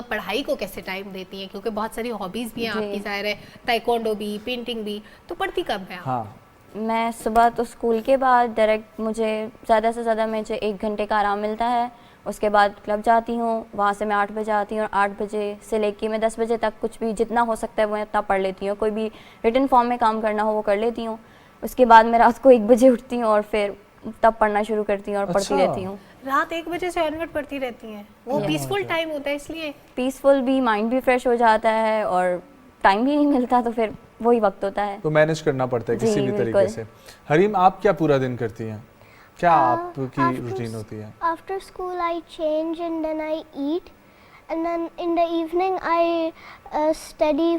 पढ़ाई को कैसे टाइम देती हैं, क्योंकि बहुत सारी हॉबीज़ भी हैं आपकी, ज़ाहिर है, ताइक्वांडो भी, पेंटिंग भी, तो पढ़ती कब है आप? हाँ, मैं सुबह तो स्कूल के बाद डायरेक्ट मुझे ज़्यादा से ज़्यादा मुझे 1 घंटे का आराम मिलता है, उसके बाद क्लब जाती हूँ, वहाँ से मैं 8 बजे आती हूँ और 8 बजे से लेके मैं 10 बजे तक कुछ भी जितना हो सकता है वो इतना पढ़ लेती हूँ। कोई भी रिटन फॉर्म में काम करना हो वो कर लेती हूँ। उसके बाद मैं रात को 1 बजे उठती हूँ और फिर तब पढ़ना शुरू करती हूँ और पढ़ती रहती हूँ। रात 1 बजे से ऑनवर्ड पढ़ती रहती हैं? वो पीसफुल टाइम होता है इसलिए? पीसफुल भी, माइंड भी फ्रेश हो जाता है और टाइम भी नहीं मिलता तो फिर वही वक्त होता है। तो मैनेज करना पड़ता है जी, किसी भी तरीके बिल्कुल। से। हरीम, आप क्या पूरा दिन करती हैं? क्या आपकी रूटीन होती है? After school I change and then I eat, and then in the evening I study.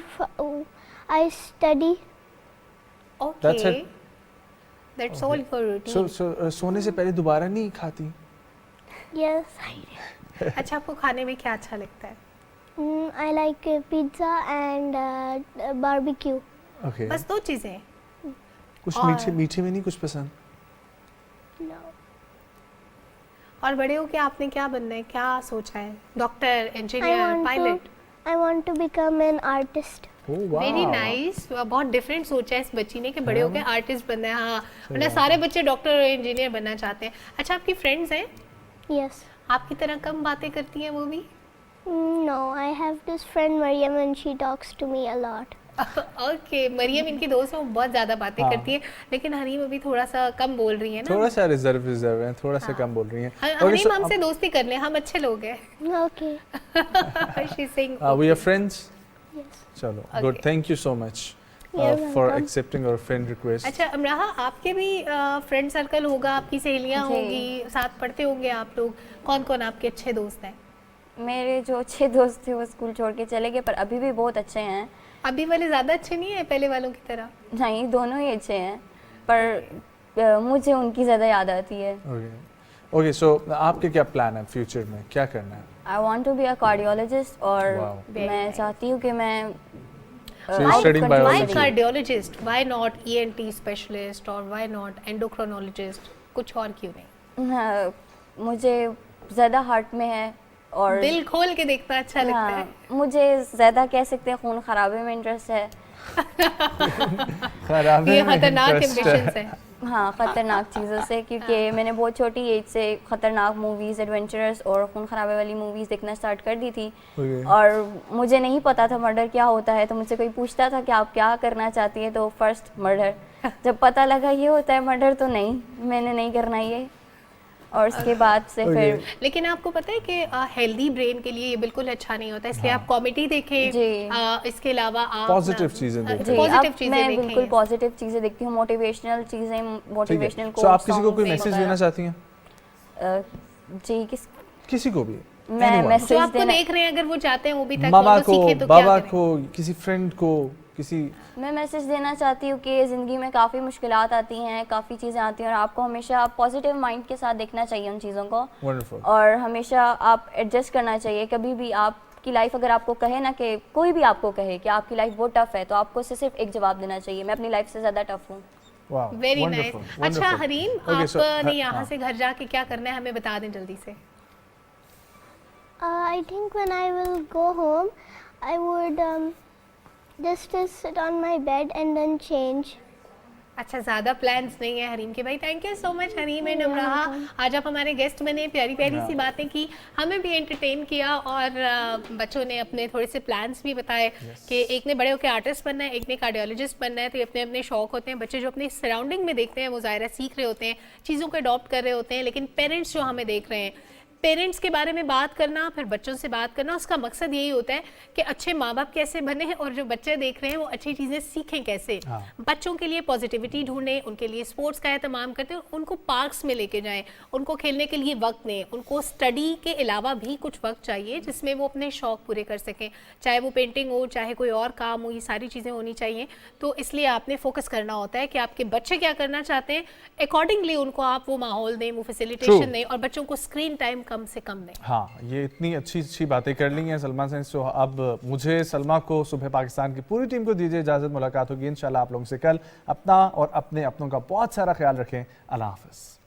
Okay. That's it? That's all for routine. So सोने से पहले दोबारा नहीं खाती? Yes, I do. अच्छा, आपको खाने में क्या अच्छा लगता है? I like pizza and barbecue. Okay. बस 2 चीजें? कुछ और- मीठे में नहीं कुछ पसंद? No. और बड़े हो के आपने क्या बनना है, क्या सोचा है? Doctor, engineer, pilot? I want to become an artist. Very nice. बहुत डिफरेंट सोचा है इस बच्ची ने कि बड़े होकर आर्टिस्ट बनना है। हाँ, वरना सारे बच्चे डॉक्टर और इंजीनियर बनना चाहते हैं। अच्छा, आपकी फ्रेंड्स हैं? Yes. आपकी तरह कम बातें करती हैं वो भी? No, I have this friend Mariam and she talks to me a lot. Okay, Mariam इनकी दोस्त है, वो बहुत ज्यादा बातें हाँ। करती है, लेकिन हरीम अभी थोड़ा सा कम बोल रही है ना। थोड़ा सा रिजर्व है, थोड़ा सा कम बोल रही हैं। हरीम, हमसे दोस्ती कर ले, हम अच्छे लोग हैं। Okay. She's saying we are friends? Yes. चलो, Okay. good. Thank you so much You're for welcome. accepting our friend request. अच्छा अमराहा, आपके भी फ्रेंड सर्कल होगा, आपकी सहेलियां जी। होंगी, साथ पढ़ते होंगे आप लोग। कौन कौन आपके अच्छे दोस्त हैं? मेरे जो अच्छे दोस्त थे वो स्कूल छोड़ के चले गए, पर अभी भी बहुत अच्छे हैं। अभी वाले ज़्यादा अच्छे नहीं है पहले वालों की तरह? नहीं, दोनों ही अच्छे हैं, पर मुझे उनकी ज़्यादा याद आती है। Okay, so आपके क्या प्लान है फ्यूचर में, क्या करना है? I want to be a cardiologist, और Wow. मैं चाहती हूँ कि मैं So you're studying Why biology? cardiologist? Why not ENT specialist or why not endocrinologist? कुछ और क्यों नहीं? हाँ, मुझे ज़्यादा हार्ट में है और दिल खोल के देखना अच्छा लगता है। मुझे ज़्यादा कह सकते हैं खून खराबे में इंटरेस्ट है। खराबे ये में खतरनाक interest एम्बिशंस है। हाँ, ख़तरनाक चीज़ों से, क्योंकि मैंने बहुत छोटी एज से ख़तरनाक मूवीज़, एडवेंचरस और खून खराबे वाली मूवीज़ देखना स्टार्ट कर दी थी। Okay. और मुझे नहीं पता था मर्डर क्या होता है, तो मुझसे कोई पूछता था कि आप क्या करना चाहती है, तो फर्स्ट मर्डर। जब पता लगा ये होता है मर्डर, तो नहीं, मैंने नहीं करना ये। और उसके बाद से फिर लेकिन आपको पता है कि हेल्दी ब्रेन के लिए ये बिल्कुल अच्छा नहीं होता, इसलिए आप कॉमेडी देखें। जी। इसके अलावा आप पॉजिटिव चीजें देखते जी, पॉजिटिव अब चीजें मैं देखें। बिल्कुल पॉजिटिव चीज़ें देखती हूँ, मोटिवेशनल चीज़ें, मोटिवेशनल So आप किसी को कोई मैसेज देना चाहती हैं? जी, किसी को भी? मैं Anyone? मैसेज जो आपको देना, देख रहे हैं, अगर वो चाहते हैं वो भी तक मामा वो को, सीखे तो क्या बाबा करें? को, किसी फ्रेंड को, किसी मैं मैसेज देना चाहती हूँ कि ज़िंदगी में काफ़ी मुश्किलात आती हैं, काफ़ी चीज़ें आती हैं, और आपको हमेशा पॉजिटिव माइंड के साथ देखना चाहिए उन चीज़ों को। Wonderful. और हमेशा आप एडजस्ट करना चाहिए। कभी भी आपकी लाइफ अगर आपको कहे ना, कि कोई भी आपको कहे कि आपकी लाइफ बहुत टफ है, तो आपको सिर्फ एक जवाब देना चाहिए, मैं अपनी लाइफ से ज़्यादा टफ हूँ। Wow, very nice. wonderful, अच्छा wonderful. हरीम, Okay, so, आपने यहाँ हाँ. से घर जाके क्या करना है हमें बता दें जल्दी से। I think when I will go home, I would just sit on my bed and then change. अच्छा, ज़्यादा प्लान्स नहीं है हरीम के भाई। Thank you so much Hareem and Amroha, आज आप हमारे गेस्ट बने, प्यारी प्यारी सी बातें की, हमें भी एंटरटेन किया, और बच्चों ने अपने थोड़े से प्लान्स भी बताए कि एक ने बड़े होकर आर्टिस्ट बनना है, एक ने कार्डियोलॉजिस्ट बनना है। तो ये अपने अपने शौक होते हैं। बच्चे जो अपनी सराउंडिंग में देखते हैं वो ज़ाहिर सीख रहे होते हैं, चीज़ों को अडॉप्ट कर रहे होते हैं, लेकिन पेरेंट्स जो हमें देख रहे हैं, पेरेंट्स के बारे में बात करना, फिर बच्चों से बात करना, उसका मकसद यही होता है कि अच्छे माँ बाप कैसे बने, और जो बच्चे देख रहे हैं वो अच्छी चीज़ें सीखें कैसे। बच्चों के लिए पॉजिटिविटी ढूंढें, उनके लिए स्पोर्ट्स का एहतमाम करते हैं, उनको पार्क्स में लेके जाएं, उनको खेलने के लिए वक्त दें, उनको स्टडी के अलावा भी कुछ वक्त चाहिए जिसमें वो अपने शौक पूरे कर सकें, चाहे वो पेंटिंग हो, चाहे कोई और काम हो, ये सारी चीज़ें होनी चाहिए। तो इसलिए आपने फोकस करना होता है कि आपके बच्चे क्या करना चाहते हैं, अकॉर्डिंगली उनको आप वो माहौल दें, वो फैसिलिटेशन दें, और बच्चों को स्क्रीन टाइम कम से कम दें। हाँ, ये इतनी अच्छी अच्छी बातें कर ली हैं सलमा से। तो अब मुझे, सलमा को, सुबह पाकिस्तान की पूरी टीम को दीजिए इजाज़त। मुलाकात होगी इंशाल्लाह आप लोगों से कल। अपना और अपने अपनों का बहुत सारा ख्याल रखें। अल्लाह हाफ़िज़।